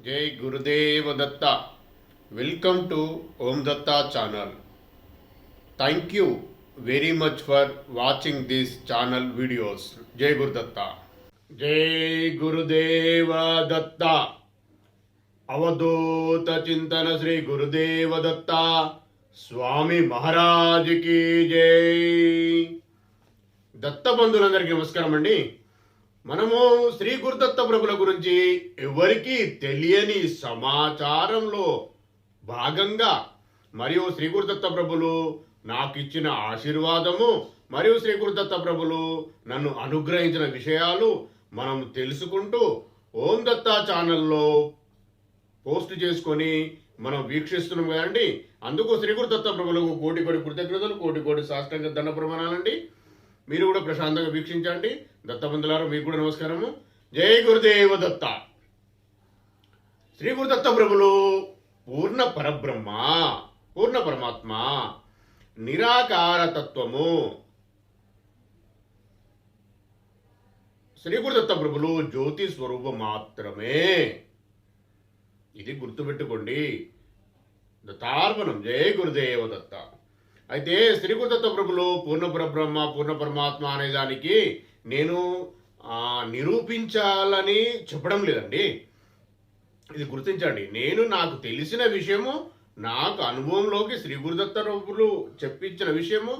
జై Gurudeva Datta. Welcome to Om Datta channel. Thank you very much for watching this channel videos. జై గురుదత్త. జై గురుదేవ దత్త. అవధూత చింతన శ్రీ గురుదేవ దత్త స్వామి మహారాజుకి జై. దత్త బంధువులందరికీ నమస్కారం అండి. మనము శ్రీ గురుదత్త ప్రభుల గురించి ఎవరికీ తెలియని సమాచారంలో భాగంగా మరియు శ్రీ గురుదత్త ప్రభులు నాకు ఇచ్చిన ఆశీర్వాదము మరియు శ్రీ గురుదత్త ప్రభులు నన్ను అనుగ్రహించిన విషయాలు మనం తెలుసుకుంటూ ఓం దత్త ఛానల్లో పోస్ట్ చేసుకొని మనం వీక్షిస్తున్నాం కదండి. అందుకు శ్రీ గురుదత్త ప్రభులకు కోటి కోటి కృతజ్ఞతలు, కోటి కోటి సాష్టాంగ దండ ప్రమాణాలండి. మీరు కూడా ప్రశాంతంగా వీక్షించండి. దత్తబంధులారు మీకు కూడా నమస్కారము. జై గురుదేవ దత్త. శ్రీ గురుదత్త ప్రభులు పూర్ణ పరబ్రహ్మ, పూర్ణ పరమాత్మ, నిరాకార తత్వము. శ్రీ గురుదత్త ప్రభులు జ్యోతి స్వరూపం మాత్రమే. ఇది గుర్తుపెట్టుకోండి. దత్తార్పణం. జై గురుదేవ దత్త. అయితే శ్రీ గురుదత్త ప్రభులు పూర్ణ పరబ్రహ్మ, పూర్ణ పరమాత్మ అనే దానికి నేను నిరూపించాలని చెప్పడం లేదండి. ఇది గుర్తించండి. నేను నాకు తెలిసిన విషయము, నాకు అనుభవంలోకి శ్రీ గురుదత్త ప్రభులు చెప్పించిన విషయము,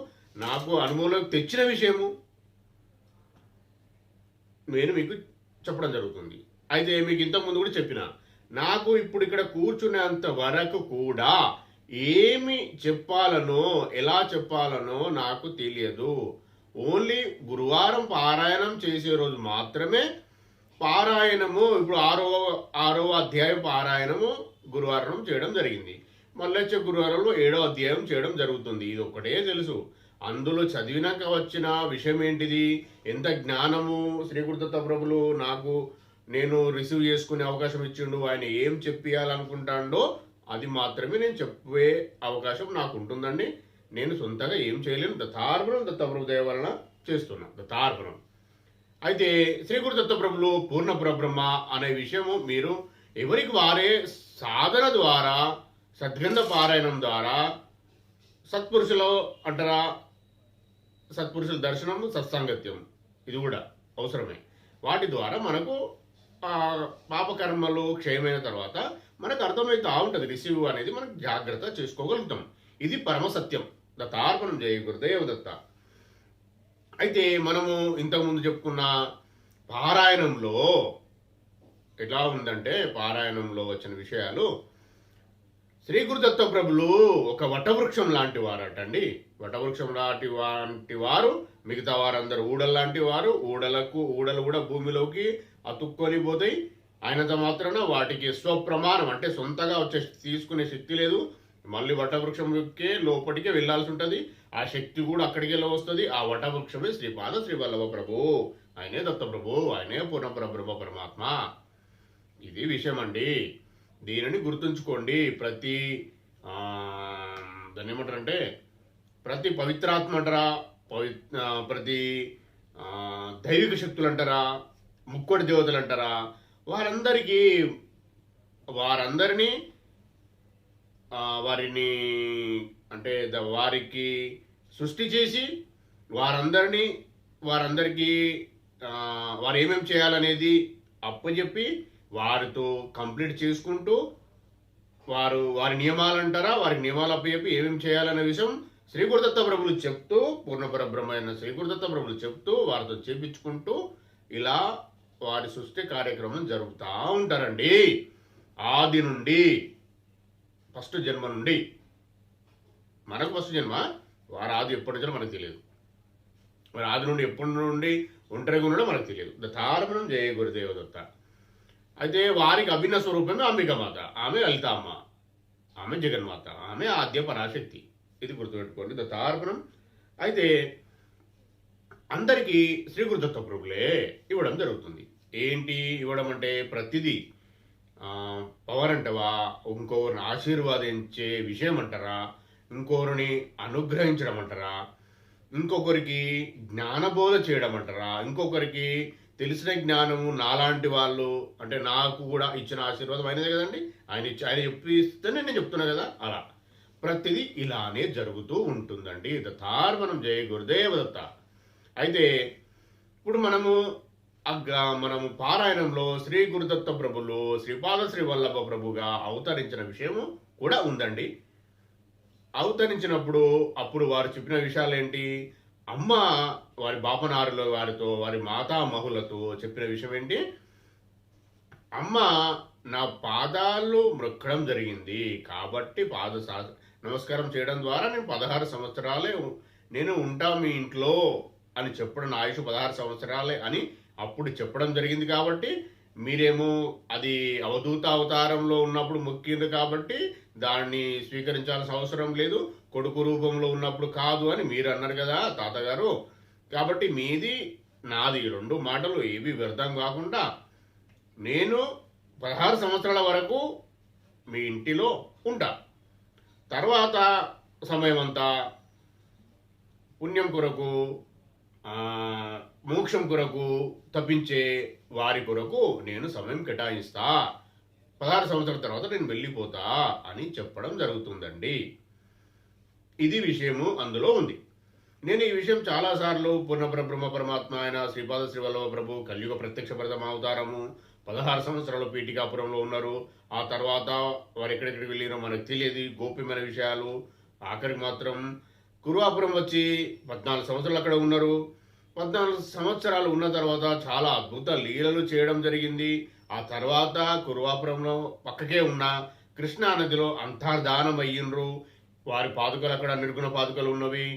నాకు అనుభవంలోకి తెచ్చిన విషయము నేను మీకు చెప్పడం జరుగుతుంది. అయితే మీకు ఇంతకుముందు కూడా చెప్పిన, నాకు ఇప్పుడు ఇక్కడ కూర్చునేంత వరకు కూడా ఏమి చెప్పాలనో ఎలా చెప్పాలనో నాకు తెలియదు. ఓన్లీ గురువారం పారాయణం చేసే రోజు మాత్రమే పారాయణము, ఇప్పుడు ఆరో అధ్యాయం పారాయణము గురువారం చేయడం జరిగింది. మళ్ళీ వచ్చే గురువారంలో 7వ అధ్యాయం చేయడం జరుగుతుంది. ఇది ఒక్కటే తెలుసు. అందులో చదివినాక వచ్చిన విషయం ఏంటిది, ఎంత జ్ఞానము శ్రీ గురుదత్త ప్రభులు నేను రిసీవ్ చేసుకునే అవకాశం ఇచ్చిండు, ఆయన ఏం చెప్పియాలనుకుంటాడో అది మాత్రమే నేను చెప్పే అవకాశం నాకు ఉంటుందండి. నేను సొంతగా ఏం చేయలేను. దత్తార్పణం. దత్తప్రభు దయ వలన చేస్తున్నా దత్తార్పణం. అయితే శ్రీ గురుదత్త ప్రభులు పూర్ణ పరబ్రహ్మ అనే విషయము మీరు ఎవరికి వారే సాధన ద్వారా, సద్గ్రంథ పారాయణం ద్వారా, సత్పురుషులు అంటారా, సత్పురుషుల దర్శనం, సత్సాంగత్యం ఇది కూడా అవసరమే. వాటి ద్వారా మనకు పాపకర్మలు క్షయమైన తర్వాత మనకు అర్థమవుతూ ఉంటుంది. రిసీవ్ అనేది మనం జాగ్రత్త చేసుకోగలుగుతాం. ఇది పరమ సత్యం. దత్తార్పణం. జయ గురుదేవ దత్త. అయితే మనము ఇంతకుముందు చెప్పుకున్న పారాయణంలో ఎలా ఉందంటే, పారాయణంలో వచ్చిన విషయాలు, శ్రీ గురుదత్త ప్రభులు ఒక వటవృక్షం లాంటి వారటండి. వటవృక్షం లాంటి వారు, మిగతా వారందరూ ఊడల్లాంటి వారు. ఊడలు కూడా భూమిలోకి అతుక్కొని పోతాయి. అయినంత మాత్రాన వాటికి స్వప్రమాణం అంటే సొంతగా వచ్చే తీసుకునే శక్తి లేదు. మళ్ళీ వటవృక్షంకే లోపలికే వెళ్లాల్సి ఉంటుంది. ఆ శక్తి కూడా అక్కడికి వస్తుంది. ఆ వటవృక్షమే శ్రీపాద శ్రీ వల్లభ ప్రభు. ఆయనే దత్త ప్రభు, ఆయనే పూర్ణ పరబ్రహ్మ పరమాత్మ. ఇది విషయం అండి. దీనిని గుర్తుంచుకోండి. దాన్ని ఏమంటారంటే ప్రతి పవిత్రాత్మ అంటారా, ప్రతి దైవిక శక్తులు అంటారా, ముక్కోటి దేవతలు అంటారా, వారందరినీ వారిని అంటే వారికి సృష్టి చేసి వారందరికీ వారు ఏమేమి చేయాలనేది అప్పచెప్పి వారితో కంప్లీట్ చేసుకుంటూ వారి నియమాలు అంటారా, వారి నియమాలు అప్పచెప్పి ఏమేమి చేయాలనే విషయం శ్రీ గురుదత్త ప్రభులు చెప్తూ, పూర్ణపరబ్రహ్మైన శ్రీ గురుదత్త ప్రభులు చెప్తూ వారితో చేపించుకుంటూ ఇలా వారి సృష్టి కార్యక్రమం జరుగుతూ ఉంటారండి. ఆది నుండి, ఫస్ట్ జన్మ నుండి. మనకు ఫస్ట్ జన్మ, వారి ఆది ఎప్పటి నుంచో మనకు తెలియదు. వారి ఆది నుండి ఎప్పటి నుండి ఒంటరిగా ఉండడం మనకు తెలియదు. దత్తార్పణం. జయ గురుదేవ దత్త. అయితే వారికి అభిన్న స్వరూపమే అంబికామాత, ఆమె లలితామ్మ, ఆమె జగన్మాత, ఆమె ఆద్య పరాశక్తి. ఇది గుర్తుపెట్టుకోండి. దత్తార్పణం. అయితే అందరికీ శ్రీ గురుదత్త ప్రభులే ఇవ్వడం జరుగుతుంది. ఏంటి ఇవ్వడం అంటే, ప్రతిదీ పవర్ అంటవా, ఇంకొకరిని ఆశీర్వాదించే విషయం అంటారా, ఇంకొకరిని అనుగ్రహించడం అంటారా, ఇంకొకరికి జ్ఞానబోధ చేయడం అంటారా, ఇంకొకరికి తెలిసిన జ్ఞానము నాలాంటి వాళ్ళు అంటే నాకు కూడా ఇచ్చిన ఆశీర్వాదం అయినదే కదండి. ఆయన చెప్పిస్తేనే నేను చెప్తున్నా కదా. అలా ప్రతిదీ ఇలానే జరుగుతూ ఉంటుందండి. దత్తార్పణం జయ గురుదేవ దత్త. అయితే ఇప్పుడు మనము పారాయణంలో శ్రీ గురుదత్త ప్రభులు శ్రీపాద శ్రీ వల్లభ ప్రభుగా అవతరించిన విషయము కూడా ఉందండి. అవతరించినప్పుడు అప్పుడు వారు చెప్పిన విషయాలు ఏంటి? అమ్మ వారి బాపనారుల వారితో వారి మాతామహులతో చెప్పిన విషయం ఏంటి? అమ్మ నా పాదాలు మ్రొక్కడం జరిగింది కాబట్టి నమస్కారం చేయడం ద్వారా నేను 16 సంవత్సరాలే నేను ఉంటా మీ ఇంట్లో అని చెప్పడం, నా ఆయుష్ 16 సంవత్సరాలే అని అప్పుడు చెప్పడం జరిగింది. కాబట్టి మీరేమో అది అవధూత అవతారంలో ఉన్నప్పుడు మొక్కింది కాబట్టి దాన్ని స్వీకరించాల్సిన అవసరం లేదు, కొడుకు రూపంలో ఉన్నప్పుడు కాదు అని మీరు అన్నారు కదా తాతగారు. కాబట్టి మీది నాది 2 మాటలు ఏవి వ్యర్థం కాకుండా నేను 16 సంవత్సరాల వరకు మీ ఇంటిలో ఉంటా. తర్వాత సమయం అంతా పుణ్యం కొరకు మోక్షం కొరకు తప్పించే వారి కొరకు నేను సమయం కేటాయిస్తా. 16 సంవత్సరాల తర్వాత నేను వెళ్ళిపోతా అని చెప్పడం జరుగుతుందండి. ఇది విషయము అందులో ఉంది. నేను ఈ విషయం చాలాసార్లు పూర్ణబ్రహ్మ పరమాత్మ ఆయన శ్రీపాద శ్రీవల్లభ ప్రభు కలియుగ ప్రత్యక్ష ప్రథమ అవతారము 16 సంవత్సరాలు పీఠికాపురంలో ఉన్నారు. ఆ తర్వాత వారు ఎక్కడెక్కడికి వెళ్ళినో మనకు తెలియదు, గోప్యమైన విషయాలు. ఆఖరికి మాత్రం కురువాపురం వచ్చి 14 సంవత్సరాలు అక్కడ ఉన్నారు. 14 సంవత్సరాలు ఉన్న తర్వాత చాలా అద్భుత లీలలు చేయడం జరిగింది. ఆ తర్వాత కురువాపురంలో పక్కకే ఉన్న కృష్ణా నదిలో అంతర్ధానం అయ్యిండ్రు. వారి పాదుకలు అక్కడ నిర్గుణ పాదుకలు ఉన్నవి.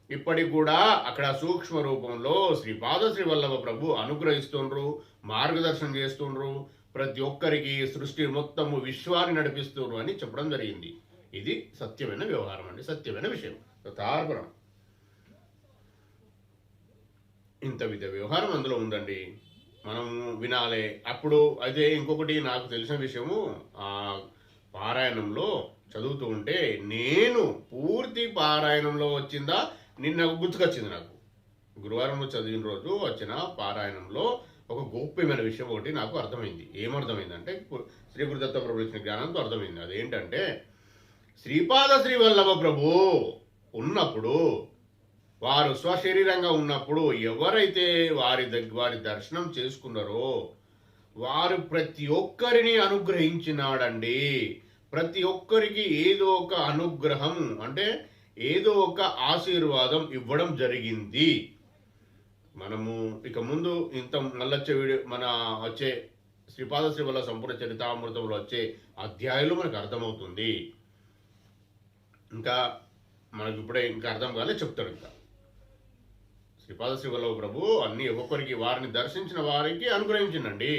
ఇప్పటికి కూడా అక్కడ సూక్ష్మ రూపంలో శ్రీపాద శ్రీవల్లభ ప్రభు అనుగ్రహిస్తుండ్రు, మార్గదర్శనం చేస్తుండ్రు. ప్రతి ఒక్కరికి సృష్టి మొత్తము విశ్వాన్ని నడిపిస్తుండ్రు అని చెప్పడం జరిగింది. ఇది సత్యమైన వ్యవహారం అండి, సత్యమైన విషయం. తార్పణం ఇంత విధ వ్యవహారం అందులో ఉందండి, మనం వినాలి. అప్పుడు అదే ఇంకొకటి నాకు తెలిసిన విషయము, ఆ పారాయణంలో చదువుతూ ఉంటే నేను పూర్తి పారాయణంలో వచ్చిందా నిన్న గుర్తుకొచ్చింది నాకు. గురువారం చదివిన రోజు వచ్చిన పారాయణంలో ఒక గోప్యమైన విషయం ఒకటి నాకు అర్థమైంది. ఏమర్థమైందంటే శ్రీ గురుదత్త ప్రభు ఇచ్చిన జ్ఞానంతో అర్థమైంది. అదేంటంటే శ్రీపాద శ్రీ వల్లభ ప్రభు ఉన్నప్పుడు, వారు స్వశరీరంగా ఉన్నప్పుడు ఎవరైతే వారి దర్శనం చేసుకున్నారో వారు ప్రతి ఒక్కరిని అనుగ్రహించినాడండి. ప్రతి ఒక్కరికి ఏదో ఒక అనుగ్రహం అంటే ఏదో ఒక ఆశీర్వాదం ఇవ్వడం జరిగింది. మనము ఇక ముందు ఇంత మళ్ళొచ్చే వీడియో వచ్చే శ్రీపాద శ్రీవల్ల సంపూర్ణ చరితామృతంలో వచ్చే అధ్యాయులు మనకు అర్థమవుతుంది. ఇంకా మనకు ఇప్పుడే ఇంకా అర్థం కాలే చెప్తాడు. ఇంకా శ్రీపాద శ్రీవల్లభ ప్రభు అన్ని ఒక్కొక్కరికి వారిని దర్శించిన వారికి అనుగ్రహించిందండి.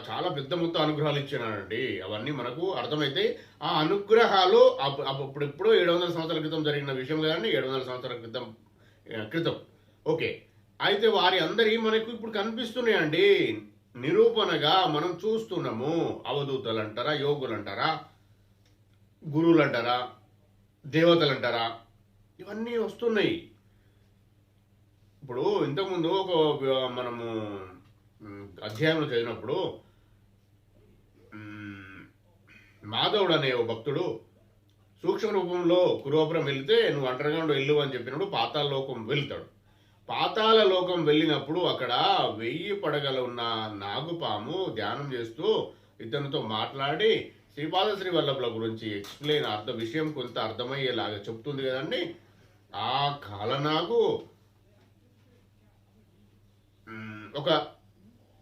చాలా పెద్ద మొత్తం అనుగ్రహాలు ఇచ్చినాడండి. అవన్నీ మనకు అర్థమైతే ఆ అనుగ్రహాలు అప్పుడెప్పుడో 700 సంవత్సరాల క్రితం జరిగిన విషయం కదండి. 700 సంవత్సరాల క్రితం ఓకే. అయితే వారి అందరి మనకు ఇప్పుడు కనిపిస్తున్నాయండి. నిరూపణగా మనం చూస్తున్నాము. అవధూతలు అంటారా, యోగులు అంటారా, గురువులు అంటారా, దేవతలు అంటారా, ఇవన్నీ వస్తున్నాయి. ఇప్పుడు ఇంతకుముందు మనము అధ్యాయంలో చదివినప్పుడు మాధవుడు అనే ఓ భక్తుడు సూక్ష్మ రూపంలో కురువాపురం వెళితే నువ్వు అండర్గ్రౌండ్ వెళ్ళు అని చెప్పినప్పుడు పాతాళ లోకం వెళ్తాడు. పాతాళ లోకం వెళ్ళినప్పుడు అక్కడ 1000 పడగల ఉన్న నాగుపాము ధ్యానం చేస్తూ ఇతనితో మాట్లాడి శ్రీపాద శ్రీ వల్లభుల గురించి ఎక్స్ప్లెయిన్ విషయం కొంత అర్థమయ్యేలాగా చెప్తుంది కదండి. ఆ కాలనాగు ఒక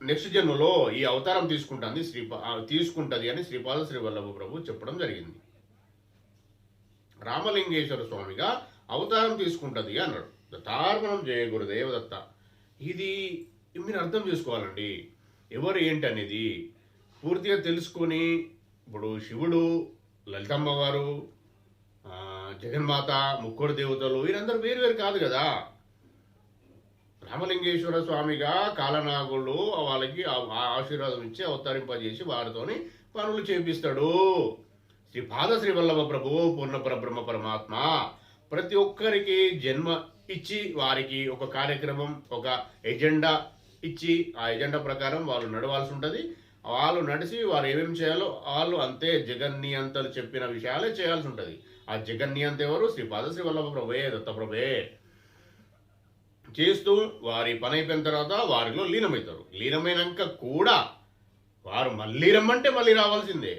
నెక్స్ట్ జన్మలో ఈ అవతారం తీసుకుంటుంది అని శ్రీపాద శ్రీ వల్లభ ప్రభు చెప్పడం జరిగింది. రామలింగేశ్వర స్వామిగా అవతారం తీసుకుంటుంది అన్నాడు. దత్తార్పణం జయ గురుదేవ దత్త. ఇది మీరు అర్థం చేసుకోవాలండి. ఎవరు ఏంటి అనేది పూర్తిగా తెలుసుకొని, ఇప్పుడు శివుడు, లలితమ్మ గారు, జగన్మాత, ముక్కోడు దేవతలు వీరందరూ వేరు వేరు కాదు కదా. రామలింగేశ్వర స్వామిగా కాలనాగులు వాళ్ళకి ఆశీర్వాదం ఇచ్చి అవతరింపజేసి వారితోని పనులు చేపిస్తాడు. శ్రీపాద శ్రీ వల్లభ ప్రభు పూర్ణ పరబ్రహ్మ పరమాత్మ ప్రతి ఒక్కరికి జన్మ ఇచ్చి వారికి ఒక కార్యక్రమం, ఒక ఎజెండా ఇచ్చి ఆ ఎజెండా ప్రకారం వాళ్ళు నడవాల్సి ఉంటుంది. వాళ్ళు నడిచి వారు ఏమేమి చేయాలో వాళ్ళు అంతే జగన్నియంతలు చెప్పిన విషయాలే చేయాల్సి ఉంటుంది. ఆ జగన్నియంత ఎవరు? శ్రీ వల్లభ ప్రభే, దత్తప్రభే. చేస్తూ వారి పని అయిపోయిన తర్వాత వారిలో లీనమవుతారు. లీనమైనాక కూడా వారు మళ్ళీ రమ్మంటే మళ్ళీ రావాల్సిందే,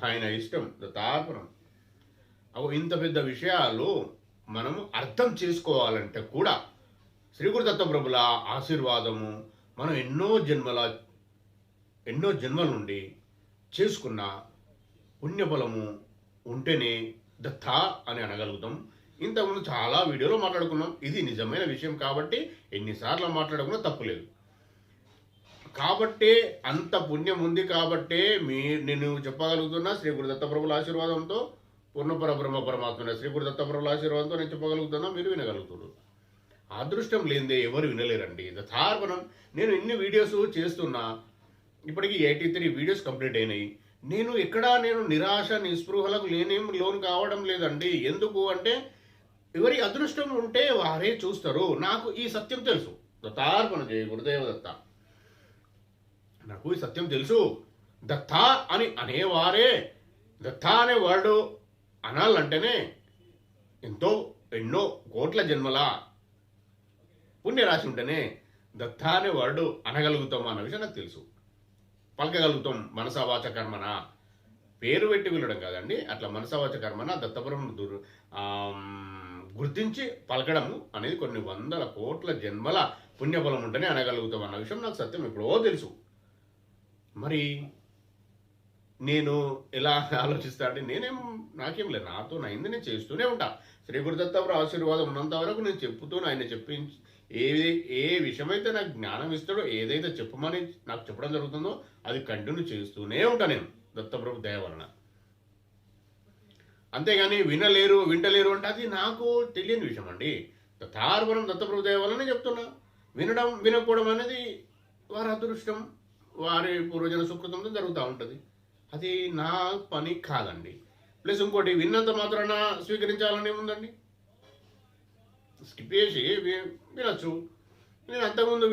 ఆయన ఇష్టం, దత్తార్పణం. ఇంత పెద్ద విషయాలు మనము అర్థం చేసుకోవాలంటే కూడా శ్రీ గురు దత్తప్రభుల ఆశీర్వాదము మనం ఎన్నో జన్మల నుండి చేసుకున్న పుణ్యఫలము ఉంటేనే దత్త అని అనగలుగుతాం. ఇంతకుముందు చాలా వీడియోలో మాట్లాడుకున్నాం. ఇది నిజమైన విషయం కాబట్టి ఎన్నిసార్లు మాట్లాడుకున్నా తప్పులేదు. కాబట్టే అంత పుణ్యం ఉంది కాబట్టే నేను చెప్పగలుగుతున్నా శ్రీ గురు దత్తప్రభుల ఆశీర్వాదంతో, పూర్ణపర బ్రహ్మ పరమాత్మ శ్రీ గురు దత్తప్రభుల ఆశీర్వాదంతో నేను చెప్పగలుగుతున్నా, మీరు వినగలుగుతున్నారు. అదృష్టం లేనిదే ఎవరు వినలేరండి. దత్తార్పణం. నేను ఇన్ని వీడియోస్ చేస్తున్నా, ఇప్పటికీ 83 వీడియోస్ కంప్లీట్ అయినాయి. నేను నిరాశ నిస్పృహలకు లోను కావడం లేదండి. ఎందుకు అంటే ఎవరి అదృష్టం ఉంటే వారే చూస్తారు. నాకు ఈ సత్యం తెలుసు. దత్తార్పణ జయ గురుదేవ దత్త. నాకు ఈ సత్యం తెలుసు. దత్త అని అనేవారే, దత్త అనే వర్డ్ అనాలంటేనే ఎన్నో కోట్ల జన్మల పుణ్యరాశి ఉంటేనే దత్త అనే వర్డ్ అనగలుగుతాం అన్న విషయం నాకు తెలుసు. పలకగలుగుతాం మనసావాచ కర్మన. పేరు పెట్టి వెళ్ళడం కాదండి, అట్లా మనసావాచ కర్మన దత్తపురం గుర్తించి పలకడము అనేది కొన్ని వందల కోట్ల జన్మల పుణ్యఫలం ఉంటేనే అనగలుగుతాం అన్న విషయం నాకు సత్యం ఎప్పుడో తెలుసు. మరి నేను ఎలా ఆలోచిస్తా అంటే నాకేం లేదు, నాతో అయింది నేను చేస్తూనే ఉంటా. శ్రీ గురుదత్త ఆశీర్వాదం ఉన్నంత వరకు నేను చెప్తూ ఆయన చెప్పించి ఏ విషయమైతే నాకు జ్ఞానం ఇస్తాడో, ఏదైతే చెప్పమని నాకు చెప్పడం జరుగుతుందో అది కంటిన్యూ చేస్తూనే ఉంటా నేను దత్తప్రభు దయ వలన. అంతేగాని వింటలేరు అంటే అది నాకు తెలియని విషయం అండి. దత్తార్పణం దత్తప్రభు దయ వలనే చెప్తున్నా. వినకపోవడం అనేది వారి అదృష్టం, వారి పూర్వజన సుకృతంతో జరుగుతూ ఉంటుంది. అది నా పని కాదండి. ప్లస్ ఇంకోటి, విన్నంత మాత్రాన స్వీకరించాలని ఉందండి. స్కిప్ చేసి వినొచ్చు. నేను అంతకుముందు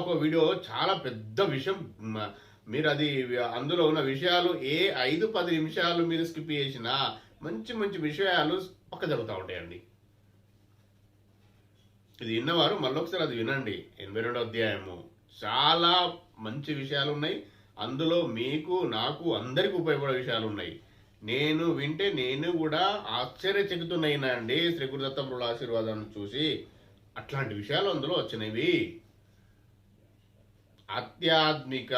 ఒక వీడియో చాలా పెద్ద విషయం, మీరు అది అందులో ఉన్న విషయాలు 5-10 నిమిషాలు మీరు స్కిప్ చేసినా మంచి మంచి విషయాలు పక్క జరుగుతూ ఉంటాయండి. ఇది విన్నవారు మళ్ళొకసారి అది వినండి. 82వ అధ్యాయము చాలా మంచి విషయాలు ఉన్నాయి. అందులో మీకు నాకు అందరికి ఉపయోగపడే విషయాలు ఉన్నాయి. నేను వింటే నేను కూడా ఆశ్చర్యచకితున్నైనా అండి శ్రీ గురుదత్త ఆశీర్వాదాన్ని చూసి. అట్లాంటి విషయాలు అందులో వచ్చినవి. ఆధ్యాత్మిక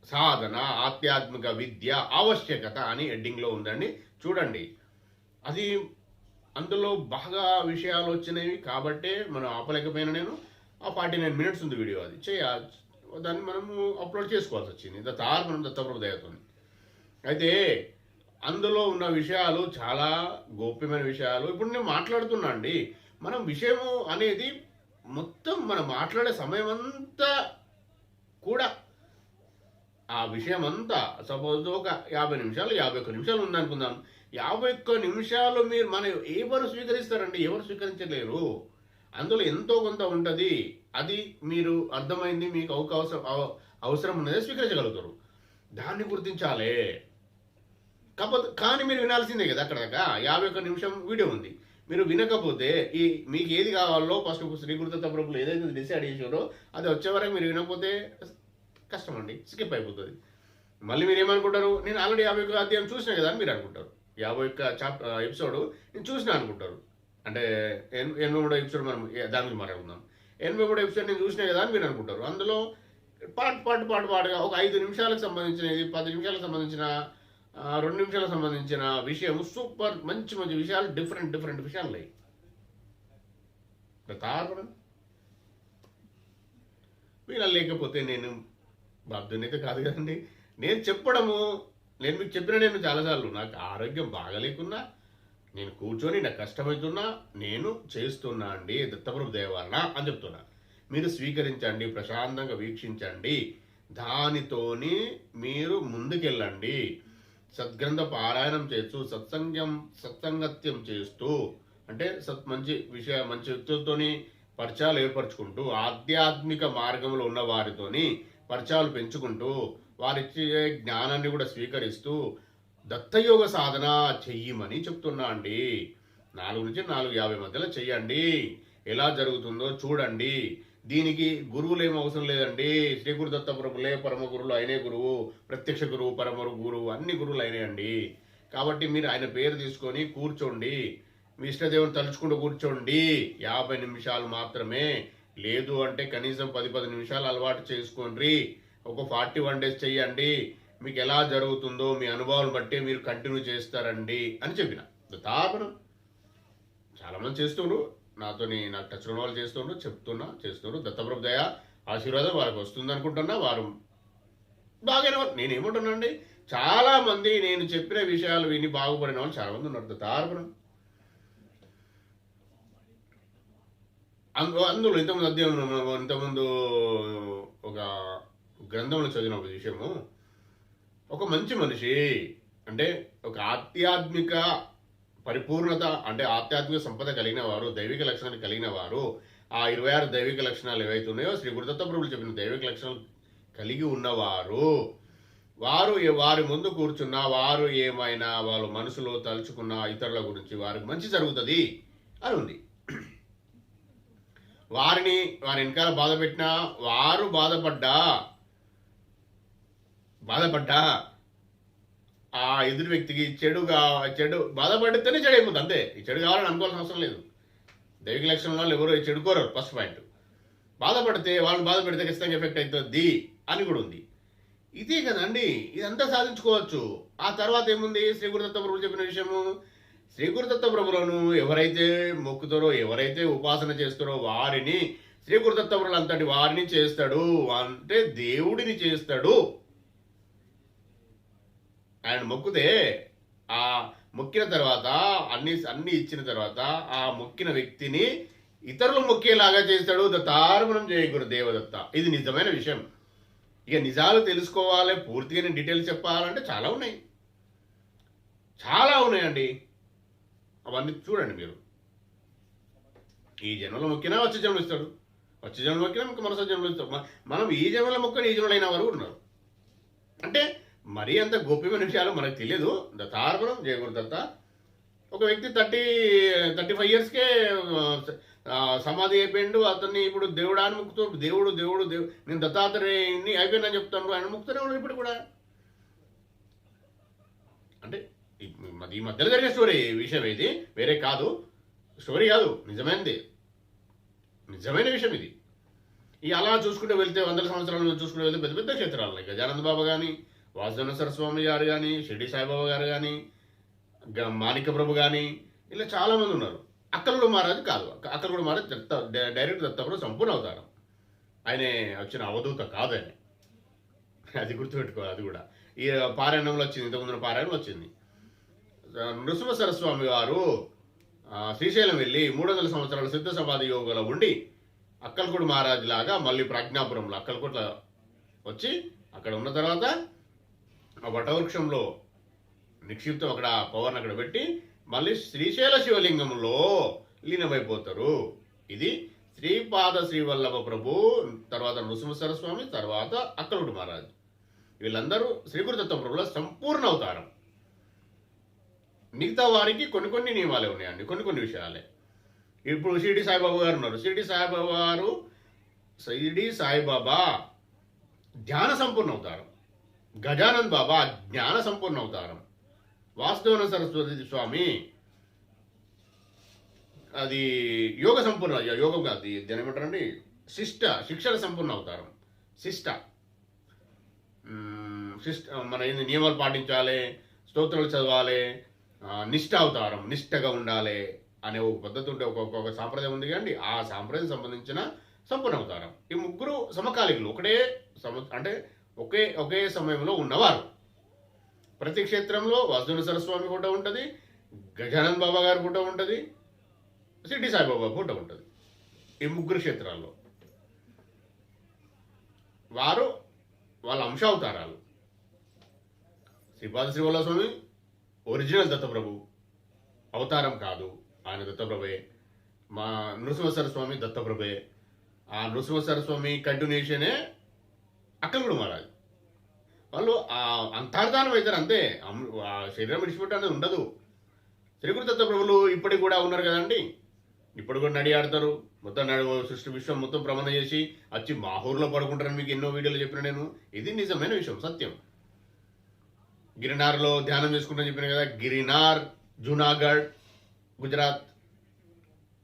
సాధన, ఆధ్యాత్మిక విద్య ఆవశ్యకత అని హెడ్డింగ్లో ఉందండి, చూడండి. అది అందులో బాగా విషయాలు వచ్చినవి కాబట్టే మనం ఆపలేకపోయినా. నేను 49 మినిట్స్ ఉంది వీడియో, అది దాన్ని మనము అప్లోడ్ చేసుకోవాల్సి వచ్చింది దత్తార్పణం దత్తప్రభు దయతో. అయితే అందులో ఉన్న విషయాలు చాలా గోప్యమైన విషయాలు. ఇప్పుడు నేను మాట్లాడుతున్నా అండి, మనం విషయము అనేది మొత్తం మనం మాట్లాడే సమయం అంతా కూడా ఆ విషయం అంతా సపోజ్ ఒక 50 నిమిషాలు 51 నిమిషాలు ఉందనుకుందాం. 51 నిమిషాలు మీరు ఎవరు స్వీకరిస్తారండి? ఎవరు స్వీకరించలేరు. అందులో ఎంతో కొంత ఉంటుంది. అది మీరు అర్థమైంది, మీకు అవసరం ఉన్నదే స్వీకరించగలుగుతారు. దాన్ని గుర్తించాలి. కానీ మీరు వినాల్సిందే కదా. అక్కడ 51 నిమిషం వీడియో ఉంది. మీరు వినకపోతే మీకు ఏది కావాలో ఫస్ట్ శ్రీ గురుదత్త ప్రభులు ఏదైతే డిసైడ్ చేసారో అది వచ్చే వరకు మీరు వినకపోతే కష్టం అండి, స్కిప్ అయిపోతుంది. మళ్ళీ మీరు ఏమనుకుంటారు, నేను ఆల్రెడీ 51 అధ్యాయం చూసినా కదా అని మీరు అనుకుంటారు. 51 ఎపిసోడ్ నేను చూసినా అనుకుంటారు. అంటే 83వ ఎపిసోడ్ మనం దాని గురించి మాట్లాడుకుందాం. 83వ ఎపిసోడ్ నేను చూసినా కదా అని మీరు అనుకుంటారు. అందులో పాటుగా ఒక 5 నిమిషాలకు సంబంధించినది, 10 నిమిషాలకు సంబంధించిన, 2 నిమిషాలకు సంబంధించిన విషయం సూపర్ మంచి మంచి విషయాలు, డిఫరెంట్ విషయాలు ఉన్నాయి. కారణం వీళ్ళ లేకపోతే నేను బాధ్యత కాదు కదండి. నేను చెప్పడము, నేను మీకు చెప్పిన నేను చాలాసార్లు నాకు ఆరోగ్యం బాగలేకున్నా నేను కూర్చొని నాకు కష్టమవుతున్నా నేను చేస్తున్నా అండి దత్తప్రభు దేవాలన అని చెప్తున్నా. మీరు స్వీకరించండి, ప్రశాంతంగా వీక్షించండి, దానితోని మీరు ముందుకెళ్ళండి. సద్గ్రంథ పారాయణం చేస్తూ సత్సంగత్యం చేస్తూ అంటే మంచి మంచి వ్యక్తులతోని పరిచయాలు ఏర్పరచుకుంటూ ఆధ్యాత్మిక మార్గంలో ఉన్న వారితోని పరిచయాలు పెంచుకుంటూ వారిచ్చే జ్ఞానాన్ని కూడా స్వీకరిస్తూ దత్తయోగ సాధన చెయ్యమని చెప్తున్నా అండి. 4 నుంచి 4:50 మధ్యలో చెయ్యండి. ఎలా జరుగుతుందో చూడండి. దీనికి గురువులు ఏం అవసరం లేదండి. శ్రీ గురుదత్త ప్రభులే పరమ గురువులు, ఆయనే గురువు, ప్రత్యక్ష గురువు, పరమ గురువు, అన్ని గురువులు అయినాయండి. కాబట్టి మీరు ఆయన పేరు తీసుకొని కూర్చోండి. మీ ఇష్టదేవుని తలుచుకుంటూ కూర్చోండి. 50 నిమిషాలు మాత్రమే. లేదు అంటే కనీసం 10 నిమిషాలు అలవాటు చేసుకోండి. ఒక 41 డేస్ చెయ్యండి. మీకు ఎలా జరుగుతుందో మీ అనుభవాలను బట్టి మీరు కంటిన్యూ చేస్తారండి అని చెప్పిన. తాపనం చాలామంది చేస్తున్నారు. నాకు టచ్ ఉన్న వాళ్ళు చేస్తున్నారు, చేస్తున్నారు. దత్తప్రభు దయ ఆశీర్వాదం వారికి వస్తుంది అనుకుంటున్నా. వారు బాగానే నేనేమంటున్నానండి, చాలా మంది నేను చెప్పిన విషయాలు విని బాగుపడిన వాళ్ళు చాలా మంది ఉన్నారు. దత్తార్పణం అందులో ఇంతకుముందు ఒక గ్రంథంలో చదివిన ఒక విషయము, ఒక మంచి మనిషి అంటే ఒక ఆధ్యాత్మిక పరిపూర్ణత అంటే ఆధ్యాత్మిక సంపద కలిగిన వారు, దైవిక లక్షణాలు కలిగిన వారు, ఆ 26 దైవిక లక్షణాలు ఏవైతే ఉన్నాయో శ్రీ గురుదత్త ప్రభువులు చెప్పిన దైవిక లక్షణాలు కలిగి ఉన్నవారు, వారి ముందు కూర్చున్న వారు ఏమైనా వాళ్ళ మనసులో తలుచుకున్న ఇతరుల గురించి వారికి మంచి జరుగుతుంది అని ఉంది. వారి వెనకాల బాధ పెట్టినా, వారు బాధపడ్డా ఆ ఎదురు వ్యక్తికి చెడు బాధపడితేనే చెడు అయిపోతుంది అంతే. ఈ చెడు కావాలని అనుకోవాల్సిన అవసరం లేదు. దైవిక లక్షణం వాళ్ళు ఎవరు చెడుకోరు. First point. వాళ్ళని బాధ పెడితే ఖచ్చితంగా ఎఫెక్ట్ అవుతుంది అని కూడా ఉంది. ఇదే కదండి, ఇదంతా సాధించుకోవచ్చు. ఆ తర్వాత ఏముంది, శ్రీ గురుదత్త ప్రభువులు చెప్పిన విషయము, శ్రీ గురుదత్త ప్రభువులను ఎవరైతే మొక్కుతారో, ఎవరైతే ఉపాసన చేస్తారో వారిని శ్రీ గురుదత్త ప్రభువులు అంతటి వారిని చేస్తాడు. అంటే దేవుడిని చేస్తాడు. ఆయన మొక్కుతే ఆ మొక్కిన తర్వాత అన్ని ఇచ్చిన తర్వాత ఆ మొక్కిన వ్యక్తిని ఇతరులు మొక్కేలాగా చేస్తాడు. దత్తార్పణం జయ గురుదేవదత్త. ఇది నిజమైన విషయం. ఇక నిజాలు తెలుసుకోవాలి, పూర్తిగా నేను డీటెయిల్స్ చెప్పాలంటే చాలా ఉన్నాయండి. అవన్నీ చూడండి మీరు. ఈ జన్మలో మొక్కినా వచ్చే జన్మలు ఇస్తాడు, వచ్చే జన్మలు మొక్కినా మీకు మరోసారి జన్మలు ఇస్తాడు. మనం ఈ జన్మలో మొక్కని ఈ జన్మలు అయిన వారు ఉన్నారు. అంటే మరీ అంత గోప్యమైన విషయాలు మనకు తెలియదు. దత్తార్పణం జయ గురుదత్త. ఒక వ్యక్తి 35 ఇయర్స్కే సమాధి అయిపోయిండు. అతన్ని ఇప్పుడు దేవుడాన్ని ముక్తూ దేవుడు నేను దత్తాత్రేయుని అయిపోయిందని చెప్తాను. ఆయన ముక్తూనే ఉన్నాడు ఇప్పుడు కూడా. అంటే ఈ మధ్యలో జరిగే స్టోరీ విషయం ఇది, వేరే కాదు, స్టోరీ కాదు, నిజమైన విషయం ఇది. అలా చూసుకుంటూ వెళ్తే 100 సంవత్సరాలు చూసుకుంటూ వెళ్తే పెద్ద పెద్ద క్షేత్రాలు గజానంద బాబా కానీ, వాసుదేవ సరస్వామి గారు కానీ, షిరిడి సాయిబాబా గారు కానీ, మాణిక్య ప్రభు కానీ, ఇలా చాలామంది ఉన్నారు. అక్కలగూడ మహారాజు కాదు. అక్కలగూడ మహారాజు డైరెక్ట్ దత్తప్రభు సంపూర్ణ అవతారం. ఆయన వచ్చిన అవధూత కాదు ఆయన. అది గుర్తుపెట్టుకోవాలి. అది కూడా ఈ పారాయణంలో వచ్చింది, ఇంతకుముందు పారాయణంలో వచ్చింది. నృసింహ సరస్వామి వారు శ్రీశైలం వెళ్ళి 300 సంవత్సరాల సిద్ధ సమాధి యోగంలో ఉండి అక్కలగూడ మహారాజు లాగా మళ్ళీ ప్రజ్ఞాపురంలో అక్కలకోట వచ్చి అక్కడ ఉన్న తర్వాత ఆ వటవృక్షంలో నిక్షిప్తం అక్కడ పవర్ని అక్కడ పెట్టి మళ్ళీ శ్రీశైల శివలింగంలో లీనమైపోతారు. ఇది శ్రీపాద శ్రీవల్లభ ప్రభు, తర్వాత నృసింహ సరస్వామి, తర్వాత అక్కలగూడ మహారాజు. వీళ్ళందరూ శ్రీ గురుదత్త ప్రభువుల సంపూర్ణ అవతారం. మిగతా వారికి కొన్ని నియమాలే ఉన్నాయండి, కొన్ని విషయాలే. ఇప్పుడు షిరిడి సాయిబాబా గారు ఉన్నారు. షిరిడి సాయిబాబా ధ్యాన సంపూర్ణ అవతారం. గజానంద్ బాబా జ్ఞాన సంపూర్ణ అవతారం. వాసుదేవ సరస్వతి స్వామి అది యోగ సంపూర్ణ, యోగం కాదు, దీని ఏమంటారండి, శిక్షణ సంపూర్ణ అవతారం. మన నియమాలు పాటించాలి, స్తోత్రాలు చదవాలి, నిష్ఠ అవతారం, నిష్ఠగా ఉండాలి అనే ఒక పద్ధతి ఉంటే ఒక్కొక్క సాంప్రదాయం ఉంది కానీ ఆ సాంప్రదాయం సంబంధించిన సంపూర్ణ అవతారం. ఈ ముగ్గురు సమకాలికులు, అంటే ఒకే సమయంలో ఉన్నవారు. ప్రతి క్షేత్రంలో వాసుదేవ సరస్వామి ఫోటో ఉంటుంది, గజానంద్ బాబా గారి ఫోటో ఉంటుంది, షిరిడి సాయిబాబా ఫోటో ఉంటుంది. ఈ ముగ్గురు క్షేత్రాల్లో వాళ్ళ అంశావతారాలు. శ్రీపాద శ్రీవల్లభ స్వామి ఒరిజినల్ దత్తప్రభు అవతారం కాదు, ఆయన దత్తప్రభే. మా నృసింహ స్వామి దత్తప్రభే. ఆ నృసింహ స్వామి కంటిన్యూషనే అక్కలు మహారాజ్. వాళ్ళు అంతర్ధానం అవుతారు అంతే. ఆ శరీరం విడిచిపెట్టు అనేది ఉండదు. శ్రీ గురు దత్తప్రభులు ఇప్పటికి కూడా ఉన్నారు కదండి. ఇప్పుడు కూడా నడి ఆడతారు. మొత్తం సృష్టి విశ్వం మొత్తం ప్రబంధం చేసి వచ్చి మాహూర్లో పడుకుంటారని మీకు ఎన్నో వీడియోలు చెప్పిన నేను. ఇది నిజమైన విషయం, సత్యం. గిరినార్లో ధ్యానం చేసుకుంటారని చెప్పిన కదా. గిరినార్ జూనాగఢ్ గుజరాత్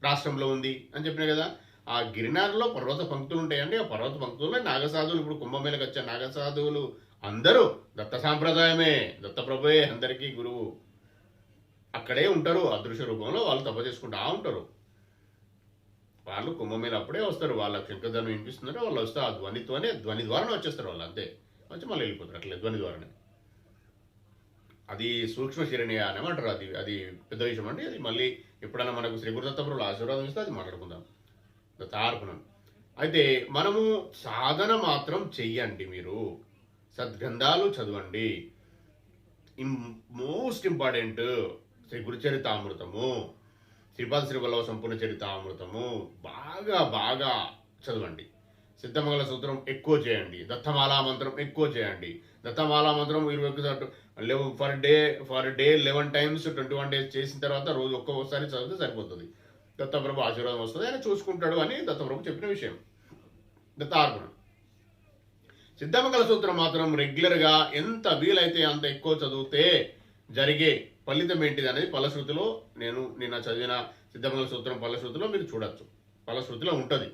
రాష్ట్రంలో ఉంది అని చెప్పిన కదా. ఆ గిరినార్లో పర్వత పంక్తులు ఉంటాయండి. ఆ పర్వత పంక్తుల్లో నాగసాధువులు, ఇప్పుడు కుంభమేళకు వచ్చే నాగసాధువులు అందరూ దత్త సాంప్రదాయమే, దత్తప్రభుయే అందరికీ గురువు. అక్కడే ఉంటారు. అదృశ్య రూపంలో వాళ్ళు తప చేసుకుంటా ఉంటారు. వాళ్ళు కుంభమేళ అప్పుడే వస్తారు. వాళ్ళకి శంకరధనం వినిపిస్తున్నారు, వాళ్ళు వస్తారు. ఆ ధ్వని ద్వారానే వచ్చేస్తారు వాళ్ళు, అంతే. వచ్చి మళ్ళీ వెళ్ళిపోతారు అట్లే ధ్వని ద్వారానే. అది సూక్ష్మ శరణ్య అని అంటారు. అది పెద్ద విషయం అండి. అది మళ్ళీ ఎప్పుడైనా మనకు శ్రీ గురు దత్తప్రభువుల ఆశీర్వాదం ఇస్తే అది మాట్లాడుకుందాం. దత్తార్పణం. అయితే మనము సాధన మాత్రం చెయ్యండి. మీరు సద్గ్రంథాలు చదవండి. మోస్ట్ ఇంపార్టెంట్ శ్రీ గురుచరితామృతము, శ్రీపాద శ్రీవల్లభ సంపూర్ణ చరితామృతము బాగా బాగా చదవండి. సిద్ధమంగళ సూత్రం ఎక్కువ చేయండి. దత్తమాలా మంత్రం ఎక్కువ చేయండి. దత్తమాలా మంత్రం 21 ఫర్ డే 11 times 21 days చేసిన తర్వాత రోజు ఒక్కొక్కసారి చదివితే సరిపోతుంది. దత్తప్రభు ఆశీర్వాదం వస్తుంది, ఆయన చూసుకుంటాడు అని దత్తప్రభు చెప్పిన విషయం. దత్తార్పణం. సిద్ధమంగళ సూత్రం మాత్రం రెగ్యులర్గా ఎంత వీలైతే అంత ఎక్కువ చదివితే జరిగే ఫలితం ఏంటిది అనేది ఫలశ్రుతిలో నేను నిన్న చదివిన సిద్ధమంగళ సూత్రం ఫలశ్రుతిలో మీరు చూడొచ్చు. ఫలశ్రుతిలో ఉంటుంది.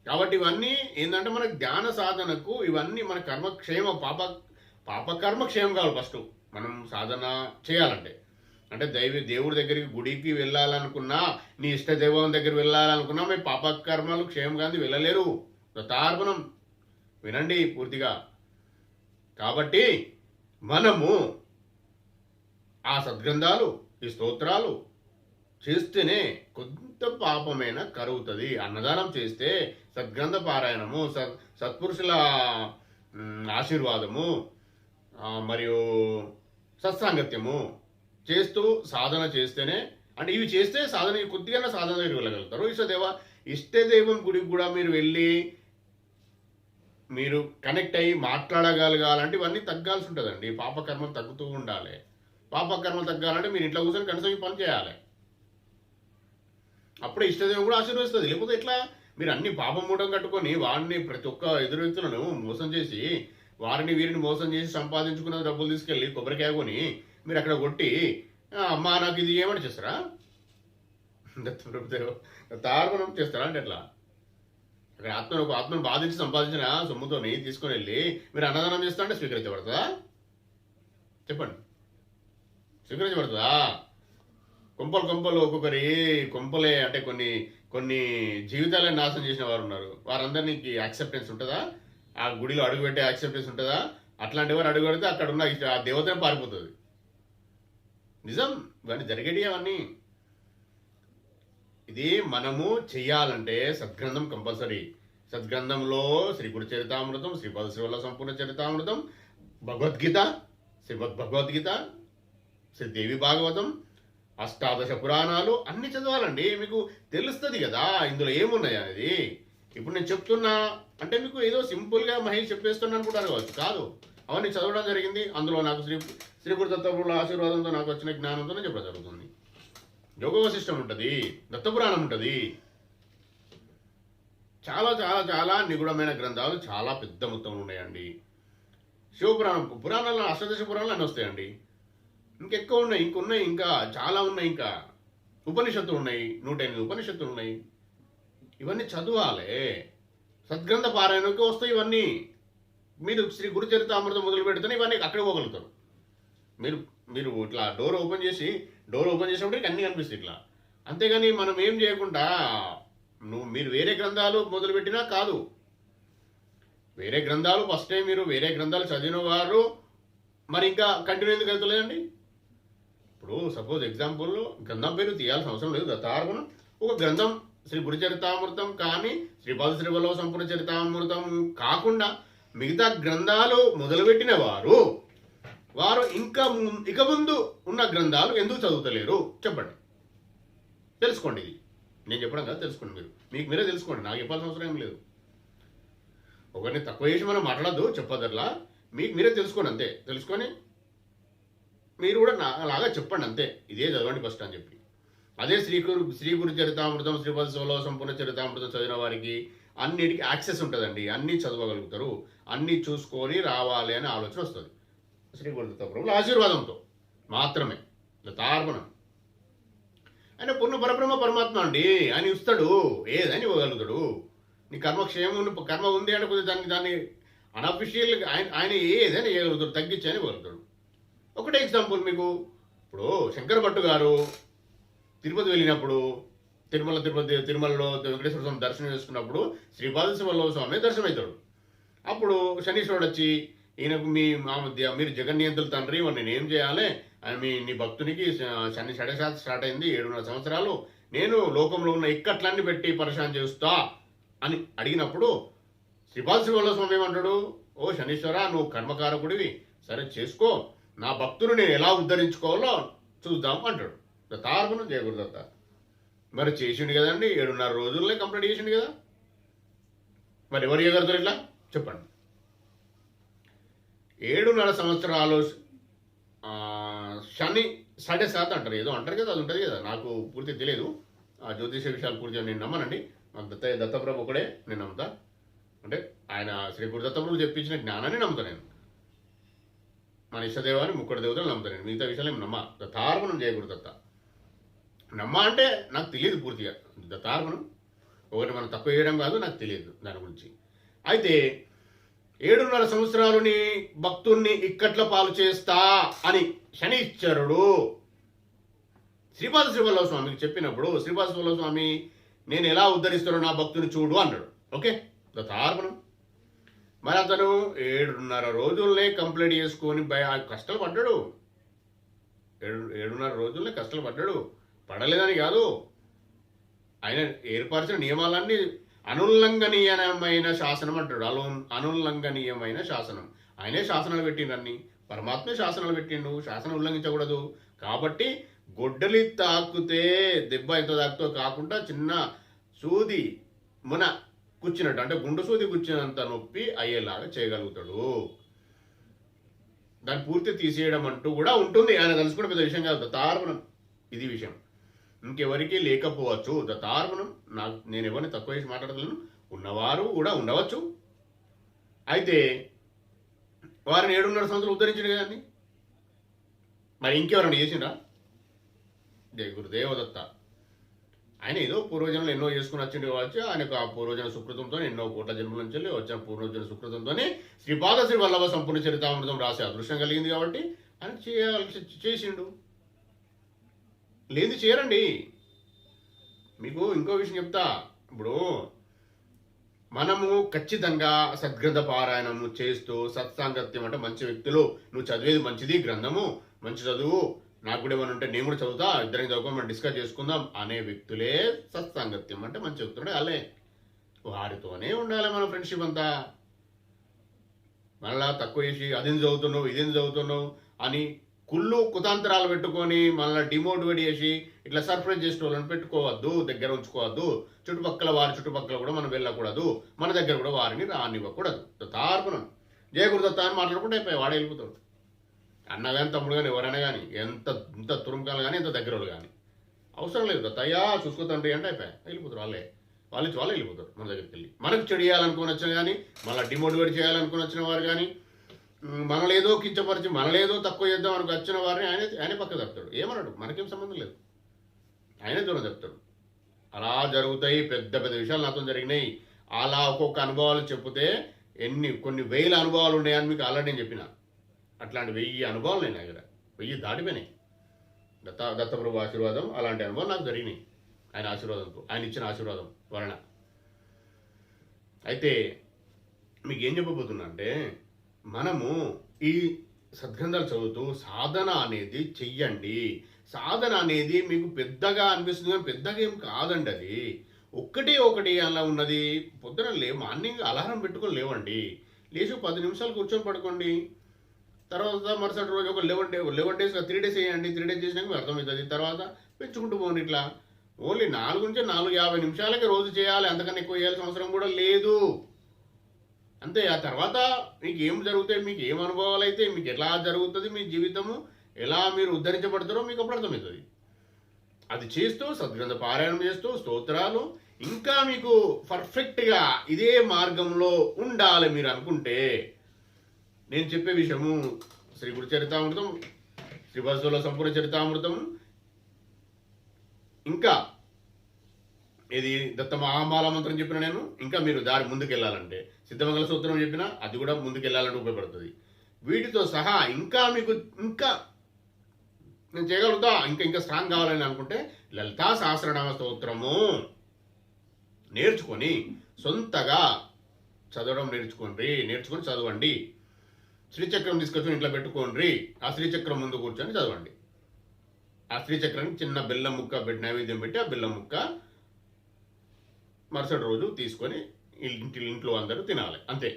కాబట్టి ఇవన్నీ ఏంటంటే మన జ్ఞాన సాధనకు ఇవన్నీ మన కర్మక్షేమ పాపకర్మ క్షేమం కావాలి. ఫస్ట్ మనం సాధన చేయాలంటే, అంటే దేవుడి దగ్గరికి గుడికి వెళ్ళాలనుకున్నా, నీ ఇష్ట దైవం దగ్గర వెళ్ళాలనుకున్నా మీ పాపకర్మలు క్షేమం కానీ వెళ్ళలేరు. దత్తార్పణం వినండి పూర్తిగా. కాబట్టి మనము ఆ సద్గ్రంథాలు, ఈ స్తోత్రాలు చేస్తేనే కొంత పాపమైన కరుగుతుంది. అన్నదానం చేస్తే, సద్గ్రంథ పారాయణము, సత్పురుషుల ఆశీర్వాదము, మరియు సత్సాంగత్యము చేస్తూ సాధన చేస్తేనే, అంటే ఇవి చేస్తే సాధన కొద్దిగా సాధన దగ్గర వెళ్ళగలుగుతారు. ఇష్టదైవం గుడికి కూడా మీరు వెళ్ళి మీరు కనెక్ట్ అయ్యి మాట్లాడగలగాలంటే ఇవన్నీ తగ్గాల్సి ఉంటుందండి. పాపకర్మలు తగ్గుతూ ఉండాలి. పాపకర్మలు తగ్గాలంటే మీరు ఇంట్లో కూర్చొని కనీసం ఈ పని చేయాలి. అప్పుడే ఇష్టదైవం కూడా ఆశీర్వదిస్తుంది. లేకపోతే ఎట్లా? మీరు అన్ని పాపం మూటం కట్టుకొని వాడిని ప్రతి ఒక్క ఎదురు వ్యక్తులను మోసం చేసి, వారిని వీరిని మోసం చేసి సంపాదించుకున్న డబ్బులు తీసుకెళ్ళి కొబ్బరికాయ కొని మీరు అక్కడ కొట్టి అమ్మా నాకు ఇది ఏమని చేస్తారా? తార్పణం చేస్తారా అంటే ఎట్లా? అక్కడ ఆత్మను బాధించి సంపాదించిన సొమ్ముతోని తీసుకొని వెళ్ళి మీరు అన్నదానం చేస్తా అంటే స్వీకరించబడుతుందా? చెప్పండి, స్వీకరించబడుతుందా? కొంపలు ఒక్కొక్కరి కొంపలే, అంటే కొన్ని జీవితాలను నాశనం చేసిన వారు ఉన్నారు. వారందరినీ యాక్సెప్టెన్స్ ఉంటుందా? ఆ గుడిలో అడుగు పెట్టే యాక్సెప్టెన్స్ ఉంటుందా? అట్లాంటి వారు అడుగు పెడితే అక్కడ ఉన్న ఆ దేవతనే పారిపోతుంది. నిజం, ఇవన్నీ జరిగేటి అవన్నీ. ఇది మనము చెయ్యాలంటే సద్గ్రంథం కంపల్సరీ. సద్గ్రంథంలో శ్రీ గురు చరితామృతం, శ్రీపాద శ్రీవల్లభ సంపూర్ణ చరితామృతం, భగవద్గీత, భగవద్గీత, శ్రీదేవి భాగవతం, అష్టాదశ పురాణాలు అన్ని చదవాలండి. మీకు తెలుస్తుంది కదా ఇందులో ఏమున్నాయి అనేది. ఇప్పుడు నేను చెప్తున్నా అంటే మీకు ఏదో సింపుల్గా మహేష్ చెప్పేస్తున్నా అనుకుంటారు కావచ్చు. కాదు, అవన్నీ చదవడం జరిగింది. అందులో నాకు శ్రీ గురు దత్తప్రభువుల ఆశీర్వాదంతో నాకు వచ్చిన జ్ఞానంతోనే చెప్పడం జరుగుతుంది. యోగ వశిష్టం ఉంటుంది, దత్తపురాణం ఉంటుంది. చాలా చాలా చాలా నిగూఢమైన గ్రంథాలు చాలా పెద్ద మొత్తంలో ఉన్నాయండి. శివపురాణం, పురాణాలు అష్టాదశ పురాణాలు అన్నీ వస్తాయండి. ఇంకెక్కువ ఉన్నాయి, ఇంకా చాలా ఉన్నాయి. ఇంకా ఉపనిషత్తులు ఉన్నాయి, 108 ఉపనిషత్తులు ఉన్నాయి. ఇవన్నీ చదవాలి. సద్గ్రంథ పారాయణకి వస్తాయి ఇవన్నీ. మీరు శ్రీ గురుచరితామృతం మొదలు పెడితేనే ఇవన్నీ అక్కడికి పోగలుగుతారు. మీరు ఇట్లా డోర్ ఓపెన్ చేసినప్పుడు అన్నీ కనిపిస్తాయి ఇట్లా. అంతేగాని మనం ఏం చేయకుండా మీరు వేరే గ్రంథాలు మొదలుపెట్టినా కాదు. వేరే గ్రంథాలు ఫస్ట్ టైం మీరు వేరే గ్రంథాలు చదివిన వారు మరి ఇంకా కంటిన్యూ ఎందుకు అవుతలేదండి? ఇప్పుడు సపోజ్ ఎగ్జాంపుల్ గ్రంథం పేరు తీయాల్సిన అవసరం లేదు. దత్తార్పణం ఒక గ్రంథం, శ్రీ గురుచరితామృతం కానీ శ్రీపాద శ్రీవల్లభ సంపూర్ణ చరితామృతం కాకుండా మిగతా గ్రంథాలు మొదలుపెట్టిన వారు ఇక ముందు ఉన్న గ్రంథాలు ఎందుకు చదువుతలేరు చెప్పండి. తెలుసుకోండి. ఇది నేను చెప్పడం కాదు, తెలుసుకోండి. మీకు మీరే తెలుసుకోండి, నాకు చెప్పాల్సిన అవసరం ఏం లేదు. ఒకరిని తక్కువ చేసి మనం మాట్లాడద్దు, చెప్పదట్లా. మీకు మీరే తెలుసుకోండి అంతే. తెలుసుకొని మీరు కూడా అలాగా చెప్పండి అంతే. ఇదే చదవండి ఫస్ట్ అని చెప్పి. అదే శ్రీ గురు చరితామృతం, శ్రీపద శివలోక సంపూర్ణ చరితామృతం చదివిన వారికి అన్నిటికీ యాక్సెస్ ఉంటుందండి. అన్నీ చదవగలుగుతారు, అన్నీ చూసుకొని రావాలి అనే ఆలోచన వస్తుంది. శ్రీ గురుదత్త ప్రభువుల ఆశీర్వాదంతో మాత్రమే. తార్పణం ఆయన పూర్ణ పరబ్రహ్మ పరమాత్మ అండి. ఆయన ఇస్తాడు, ఏదని ఇవ్వగలుగుతాడు. నీ కర్మక్షేమం కర్మ ఉంది అంటే కొద్దిగా దాన్ని అనఫిషియల్గా ఆయన ఏదైనా ఇవ్వగలుగుతాడు, తగ్గించి అని ఇవ్వగలుగుతాడు. ఒకటే ఎగ్జాంపుల్ మీకు, ఇప్పుడు శంకర భట్టు గారు తిరుపతి వెళ్ళినప్పుడు తిరుమలలో వెంకటేశ్వర స్వామి దర్శనం చేసుకున్నప్పుడు శ్రీపాద శివలోక స్వామి దర్శనం అవుతాడు. అప్పుడు శనీశ్వరుడు వచ్చి ఈయనకు మీరు జగన్నియంత్రుల తండ్రి, మరి నేను ఏం చేయాలి, నీ భక్తునికి శని షడశాతం స్టార్ట్ అయింది, 7.5 సంవత్సరాలు, నేను లోకంలో ఉన్న ఇక్కట్లన్నీ పెట్టి పరిశాన్ చేస్తా అని అడిగినప్పుడు శ్రీపాద శివలోక స్వామి ఏమంటాడు, ఓ శనీశ్వర, నువ్వు కర్మకారకుడివి, సరే చేసుకో, నా భక్తులు నేను ఎలా ఉద్ధరించుకోవాలో చూద్దాం అంటాడు. తార్పణం జయ గురుదత్త. మరి చేసిండు కదండి, 7.5 రోజుల్లో కంప్లీట్ చేసిండు కదా. మరి ఎవరు చేయగలుగుతారు ఇట్లా చెప్పండి. 7.5 సంవత్సరాలు శని 7.5 అంటారు, ఏదో అంటారు కదా, అది ఉంటుంది కదా. నాకు పూర్తి తెలియదు, ఆ జ్యోతిష విషయాలు పూర్తిగా నేను నమ్మనండి. నాకు దత్తప్రభు ఒకడే నేను నమ్ముతా. అంటే ఆయన శ్రీ గురు దత్తప్రభు చెప్పించిన జ్ఞానాన్ని నమ్ముతా నేను. మన ఇష్టదేవాన్ని ముక్కడి దేవతలు నమ్ముతా నేను, మిగతా విషయాలు ఏమి నమ్మ. దత్తార్పణం జయ గురుదత్త. నమ్మ అంటే నాకు తెలియదు పూర్తిగా. దత్తార్పణం ఒకటి మనం తక్కువ చేయడం కాదు, నాకు తెలియదు దాని గురించి. అయితే 7.5 సంవత్సరాలుని భక్తుణ్ణి ఇక్కట్ల పాలు చేస్తా అని శనిశ్చరుడు శ్రీపాద శివలోక స్వామికి చెప్పినప్పుడు, శ్రీపాద శివలోక స్వామి నేను ఎలా ఉద్ధరిస్తానో నా భక్తుని చూడు అన్నాడు. ఓకే, దత్తార్పణం. మరి అతను 7.5 రోజుల్నే కంప్లీట్ చేసుకొని కష్టాలు పడ్డాడు. 7.5 రోజుల్నే కష్టాలు పడ్డాడు. పడలేదని కాదు, ఆయన ఏర్పరిచిన నియమాలన్నీ అనుల్లంఘనీయమైన శాసనం అంటాడు. అనుల్లంఘనీయమైన శాసనం. ఆయనే శాసనాలు పెట్టిండన్ని, పరమాత్మే శాసనాలు పెట్టిండు. శాసనం ఉల్లంఘించకూడదు. కాబట్టి గొడ్డలి తాకితే దెబ్బ ఎంత తాకుతో కాకుండా చిన్న సూది మన కూర్చున్నట్టు, అంటే గుండు సూది కూర్చున్నంత నొప్పి అయ్యేలాగా చేయగలుగుతాడు. దాన్ని పూర్తి తీసేయడం అంటూ కూడా ఉంటుంది. ఆయన తెలుసుకునే పెద్ద విషయం కాదు. దత్తార్పణం ఇది విషయం. ఇంకెవరికి లేకపోవచ్చు. దత్తార్పణం నేను ఎవరిని తక్కువ చేసి మాట్లాడలేను, ఉన్నవారు కూడా ఉండవచ్చు. అయితే వారిని 7.5 సంవత్సరాలు ఉద్ధరించింది కదండి. మరి ఇంకెవరైనా చేసిండా? జయ గురుదేవదత్త. ఆయన ఏదో పూర్వజన్మలు ఎన్నో చేసుకుని వచ్చింది కావచ్చు. ఆయనకు ఆ పూర్వజన సుకృతంతో, ఎన్నో కోట్ల జన్మల నుంచి వచ్చిన పూర్వజన సుకృతంతోనే శ్రీపాద శ్రీ వల్లభ సంపూర్ణ చరితామృతం రాసే అదృష్టం కలిగింది కాబట్టి ఆయన చేసిండు. లేదు చేయరండి. మీకు ఇంకో విషయం చెప్తా. ఇప్పుడు మనము ఖచ్చితంగా సద్గ్రంథ పారాయణము చేస్తూ, సత్సాంగత్యం అంటే మంచి వ్యక్తులు, నువ్వు చదివేది మంచిది, గ్రంథము మంచి చదువు, నాకు కూడా ఏమైనా ఉంటే నేను కూడా చదువుతా, ఇద్దరికి చదువుకొని మనం డిస్కస్ చేసుకుందాం అనే వ్యక్తులే సత్సాంగత్యం అంటే మంచి వ్యక్తులు. అలే వారితోనే ఉండాలి మన ఫ్రెండ్షిప్ అంతా. మళ్ళా తక్కువ చేసి అదేం చదువుతున్నావు, ఇదేం చదువుతున్నావు అని కుళ్ళు కుతాంతరాలు పెట్టుకొని మళ్ళీ డిమోటివేట్ చేసి ఇట్లా సర్ప్రైజ్ చేసిన వాళ్ళని పెట్టుకోవద్దు, దగ్గర ఉంచుకోవద్దు. వారి చుట్టుపక్కల కూడా మనం వెళ్ళకూడదు, మన దగ్గర కూడా వారిని రానివ్వకూడదు. తార్పణం జయ గురుదత్త అని మాట్లాడుకుంటే అయిపోయి వాడే వెళ్ళిపోతాడు. అన్న కానీ తమ్ముడు కానీ ఎవరైనా కానీ, ఎంత తురుముకాలు కానీ, ఎంత దగ్గర వాళ్ళు కానీ అవసరం లేదు. దత్తయ్యా చూసుకో తండ్రి అంటే అయిపోయి వెళ్ళిపోతారు. వాళ్ళే వెళ్ళిపోతారు మన దగ్గరికి వెళ్ళి. మనకు చెడు చేయాలనుకుని వచ్చిన కానీ, మళ్ళీ డిమోటివేట్ చేయాలనుకుని వచ్చిన వారు కానీ, మనలేదో కించపరిచి మనలేదో తక్కువ చేద్దాం అనుకు వచ్చిన వారిని ఆయనే పక్క చెప్తాడు. ఏమన్నాడు, మనకేం సంబంధం లేదు, ఆయనే దూరం చెప్తాడు. అలా జరుగుతాయి. పెద్ద పెద్ద విషయాలు నాతో జరిగినాయి. అలా ఒక్కొక్క అనుభవాలు చెప్తే కొన్ని వేల అనుభవాలు ఉన్నాయని మీకు ఆల్రెడీ నేను చెప్పిన. అట్లాంటి 1000 అనుభవాలు నేను దగ్గర 1000 దాటిపోయినాయి. దత్తప్రభు ఆశీర్వాదం అలాంటి అనుభవాలు నాకు జరిగినాయి. ఆయన ఆశీర్వాదంతో, ఆయన ఇచ్చిన ఆశీర్వాదం వలన. అయితే మీకు ఏం చెప్పబోతున్నా అంటే, మనము ఈ సద్గ్రంథాలు చదువుతూ సాధన అనేది చెయ్యండి. సాధన అనేది మీకు పెద్దగా అనిపిస్తుంది కానీ పెద్దగా ఏం కాదండి. అది ఒకటి అలా ఉన్నది. పొద్దున మార్నింగ్ అలారం పెట్టుకొని లేవండి. లేచి 10 నిమిషాలు కూర్చొని పడుకోండి. తర్వాత మరుసటి రోజు ఒక 11 డేస్ 3 డేస్ వేయండి. 3 డేస్ చేసినాక మీకు అర్థమవుతుంది. తర్వాత పెంచుకుంటూ పోండి. ఇట్లా ఓన్లీ 4 నుంచి 4:50 నిమిషాలకి రోజు చేయాలి. అంతకన్నా ఎక్కువ చేయాల్సిన అవసరం కూడా లేదు. అంతే. ఆ తర్వాత మీకు ఏం జరుగుతాయి, మీకు ఏం అనుభవాలు అయితే, మీకు ఎలా జరుగుతుంది మీ జీవితము, ఎలా మీరు ఉద్ధరించబడతారో మీకు అప్పుడు అర్థమవుతుంది. అది చేస్తూ సద్గ్రంథ పారాయణం చేస్తూ స్తోత్రాలు ఇంకా మీకు పర్ఫెక్ట్గా ఇదే మార్గంలో ఉండాలి మీరు అనుకుంటే, నేను చెప్పే విషయము శ్రీ గురు చరితామృతం, శ్రీ బసవల సంపూర్ణ చరితామృతం, ఇంకా ఇది దత్త మహామాల మంత్రం చెప్పిన నేను, ఇంకా మీరు దారి ముందుకెళ్ళాలంటే సిద్ధమంగళ సూత్రం చెప్పిన అది కూడా ముందుకెళ్ళాలంటే ఉపయోగపడుతుంది. వీటితో సహా ఇంకా మీకు ఇంకా నేను చేయగలుగుతా, ఇంకా స్ట్రాంగ్ కావాలని అనుకుంటే లలితా సహస్రనామ స్తోత్రము నేర్చుకొని సొంతగా చదవడం నేర్చుకొని చదవండి. శ్రీచక్రం తీసుకొచ్చి ఇంట్లో పెట్టుకోండి. ఆ శ్రీచక్రం ముందు కూర్చొని చదవండి. ఆ శ్రీచక్రానికి చిన్న బెల్లం ముక్క పెట్టి నైవేద్యం పెట్టి ఆ బెల్లం ముక్క మరుసటి రోజు తీసుకొని ఇంట్లో అందరూ తినాలి. అంతే.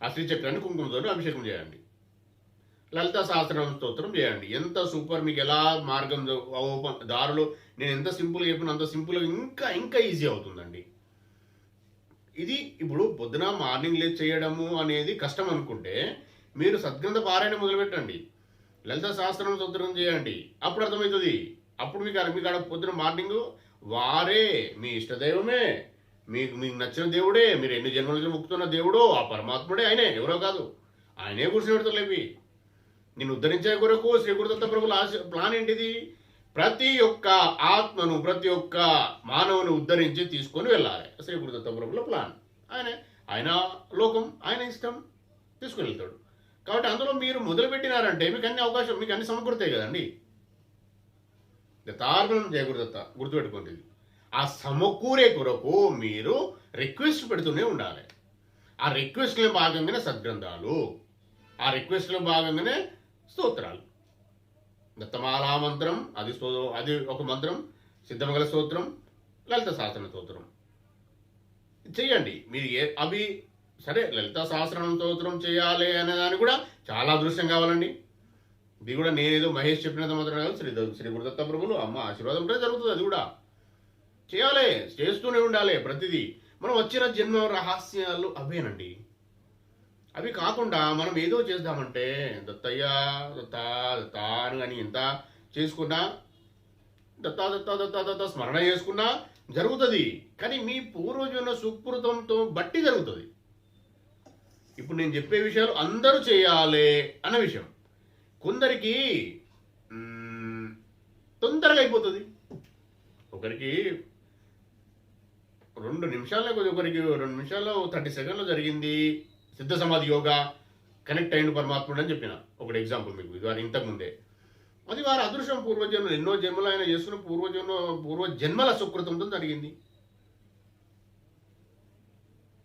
ఆ శ్రీచక్రాన్ని కుంకుమతో అభిషేకం చేయండి. లలితా సహస్రనామ స్తోత్రం చేయండి. ఎంత సూపర్. మీకు ఎలా మార్గం దారిలో నేను ఎంత సింపుల్గా చెప్పిన అంత సింపుల్గా ఇంకా ఈజీ అవుతుందండి. ఇది ఇప్పుడు పొద్దున మార్నింగ్ లేచి చేయడము అనేది కష్టం అనుకుంటే మీరు సద్గ్రంథ పారాయణ మొదలుపెట్టండి. లలిత సహస్రనామ స్తోత్రం చేయండి. అప్పుడు అర్థమవుతుంది. అప్పుడు మీకు పొద్దున మార్నింగ్ వారే మీ ఇష్టదైవమే, మీకు నచ్చిన దేవుడే, మీరు ఎన్ని జన్మల నుంచి ముక్కుతున్న దేవుడో ఆ పరమాత్ముడే, ఆయనే, ఎవరో కాదు, ఆయనే కూర్చుని పెడతలేవి. నేను ఉద్ధరించే కొరకు శ్రీ గురుదత్త ప్రభుల ప్లాన్ ఏంటిది? ప్రతి ఒక్క ఆత్మను ప్రతి ఒక్క మానవుని ఉద్ధరించి తీసుకొని వెళ్ళాలి. శ్రీ గురుదత్త ప్రభుల ప్లాన్. ఆయన లోకం, ఆయన ఇష్టం తీసుకుని వెళ్తాడు. కాబట్టి అందులో మీరు మొదలుపెట్టినారంటే మీకు అన్ని అవకాశం, మీకు అన్ని సమకూరుతాయి కదండి. దత్తార్పణం జయ గురుదత్త గుర్తుపెట్టుకోండి. ఆ సమకూరే కొరకు మీరు రిక్వెస్ట్ పెడుతూనే ఉండాలి. ఆ రిక్వెస్ట్లో భాగంగానే సద్గ్రంథాలు, ఆ రిక్వెస్ట్లో భాగంగానే స్తోత్రాలు. దత్తమాలా మంత్రం అది ఒక మంత్రం, సిద్ధమంగళ స్తోత్రం, లలిత సహస్రనామ స్తోత్రం చెయ్యండి. మీరు అవి సరే లలిత సహస్రనామ స్తోత్రం చేయాలి అనే దాన్ని కూడా చాలా అదృష్టం కావాలండి. ఇది కూడా నేనేదో మహేష్ చెప్పినంత మాత్రం కాదు. శ్రీ గురుదత్త ప్రభులు అమ్మ ఆశీర్వాదం ఉంటే జరుగుతుంది. అది కూడా చేయాలి, చేస్తూనే ఉండాలి. ప్రతిదీ మనం వచ్చిన జన్మ రహస్యాలు అవేనండి. అవి కాకుండా మనం ఏదో చేద్దామంటే దత్తయ్య దత్తా అని కానీ ఎంత చేసుకున్నా దత్తా స్మరణ చేసుకున్నా జరుగుతుంది. కానీ మీ పూర్వజన్మ సుకృతంతో బట్టి జరుగుతుంది. ఇప్పుడు నేను చెప్పే విషయాలు అందరూ చేయాలి అన్న విషయం కొందరికి తొందరగా అయిపోతుంది. ఒకరికి 2 నిమిషాల్లో, ఒకరికి 2 నిమిషాల్లో 30 సెకండ్లో జరిగింది. సిద్ధ సమాధి యోగా కనెక్ట్ అయిన పరమాత్ముడు అని చెప్పిన ఒకటి ఎగ్జాంపుల్ మీకు ఇది ఇంతకుముందే. అది వారి అదృష్టం. పూర్వజన్మలు ఎన్నో జన్మలు ఆయన చేసుకున్న పూర్వజన్మల సుకృతంతో జరిగింది.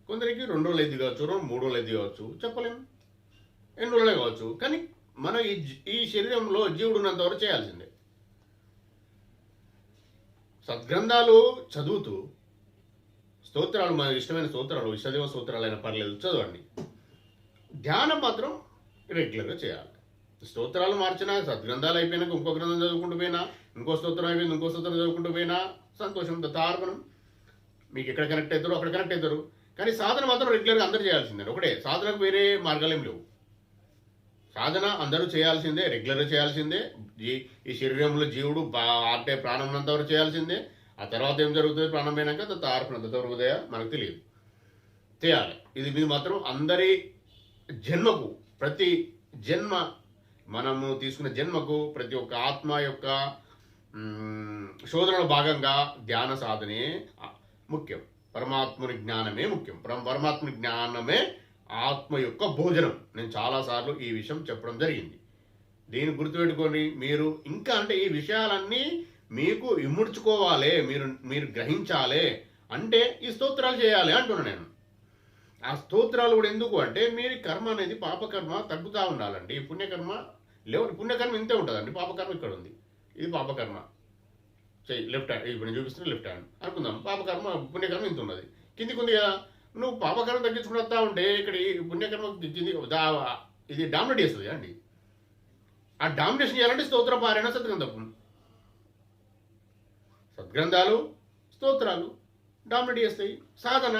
కొందరికి 2 రోజులు ఎద్ది కావచ్చు, 3 రోజులు ఎద్ది కావచ్చు, చెప్పలేము, ఎన్ని రోజులే కావచ్చు. కానీ మనం ఈ శరీరంలో జీవుడు ఉన్నంత వరకు చేయాల్సిందే. సద్గ్రంథాలు చదువుతూ స్తోత్రాలు, మన ఇష్టమైన స్తోత్రాలు, ఇష్టదేవ స్తోత్రాలు అయినా పర్లేదు చదవండి. ధ్యానం మాత్రం రెగ్యులర్గా చేయాలి. స్తోత్రాలు మార్చినా, సద్గ్రంథాలు అయిపోయినాక ఇంకో గ్రంథం చదువుకుంటూ పోయినా, ఇంకో స్తోత్రం అయిపోయింది ఇంకో స్తోత్రం చదువుకుంటూ పోయినా సంతోషం. దత్తార్పణం. మీకు ఎక్కడ కనెక్ట్ అవుతారో అక్కడ కనెక్ట్ అవుతారు. కానీ సాధన మాత్రం రెగ్యులర్గా అందరూ చేయాల్సిందే. ఒకటే సాధనకు వేరే మార్గాలు ఏం లేవు. సాధన అందరూ చేయాల్సిందే, రెగ్యులర్గా చేయాల్సిందే. ఈ శరీరంలో జీవుడు అంటే ప్రాణం ఉన్నంత వరకు చేయాల్సిందే. ఆ తర్వాత ఏం జరుగుతుంది ప్రాణం పోయినాక దత్తార్పణ దత్తహృదయ మనకు తెలియదు, చేయాలి. ఇది మీరు మాత్రం అందరి జన్మకు, ప్రతి జన్మ మనము తీసుకున్న జన్మకు ప్రతి ఒక్క ఆత్మ యొక్క శోధనలో భాగంగా ధ్యాన సాధనే ముఖ్యం. పరమాత్ముని జ్ఞానమే ముఖ్యం. పరమాత్ముని జ్ఞానమే ఆత్మ యొక్క భోజనం. నేను చాలాసార్లు ఈ విషయం చెప్పడం జరిగింది. దీన్ని గుర్తుపెట్టుకొని మీరు ఇంకా అంటే ఈ విషయాలన్నీ మీకు ఇముడ్చుకోవాలి, మీరు గ్రహించాలి అంటే ఈ స్తోత్రాలు చేయాలి అంటున్నాను నేను. ఆ స్తోత్రాలు కూడా ఎందుకు అంటే మీరు కర్మ అనేది పాపకర్మ తగ్గుతూ ఉండాలండి. పుణ్యకర్మ పుణ్యకర్మ ఇంతే ఉంటుందండి. పాపకర్మ ఇక్కడ ఉంది. ఇది పాపకర్మ లెఫ్ట్ హ్యాండ్, ఇప్పుడు నేను చూపిస్తున్నా లెఫ్ట్ హ్యాండ్ అనుకుందాం. పాపకర్మ పుణ్యకర్మ ఇంత ఉన్నది, కిందికి ఉంది కదా. నువ్వు పాపకర్మ తగ్గించుకుని వస్తా ఉంటే ఇక్కడ ఈ పుణ్యకర్మ కింది ఇది డామినేట్ చేస్తుంది అండి. ఆ డామినేషన్ చేయాలంటే స్తోత్ర పారాయణ సద్గ్రంథం. సద్గ్రంథాలు స్తోత్రాలు డామినేట్ చేస్తాయి. సాధన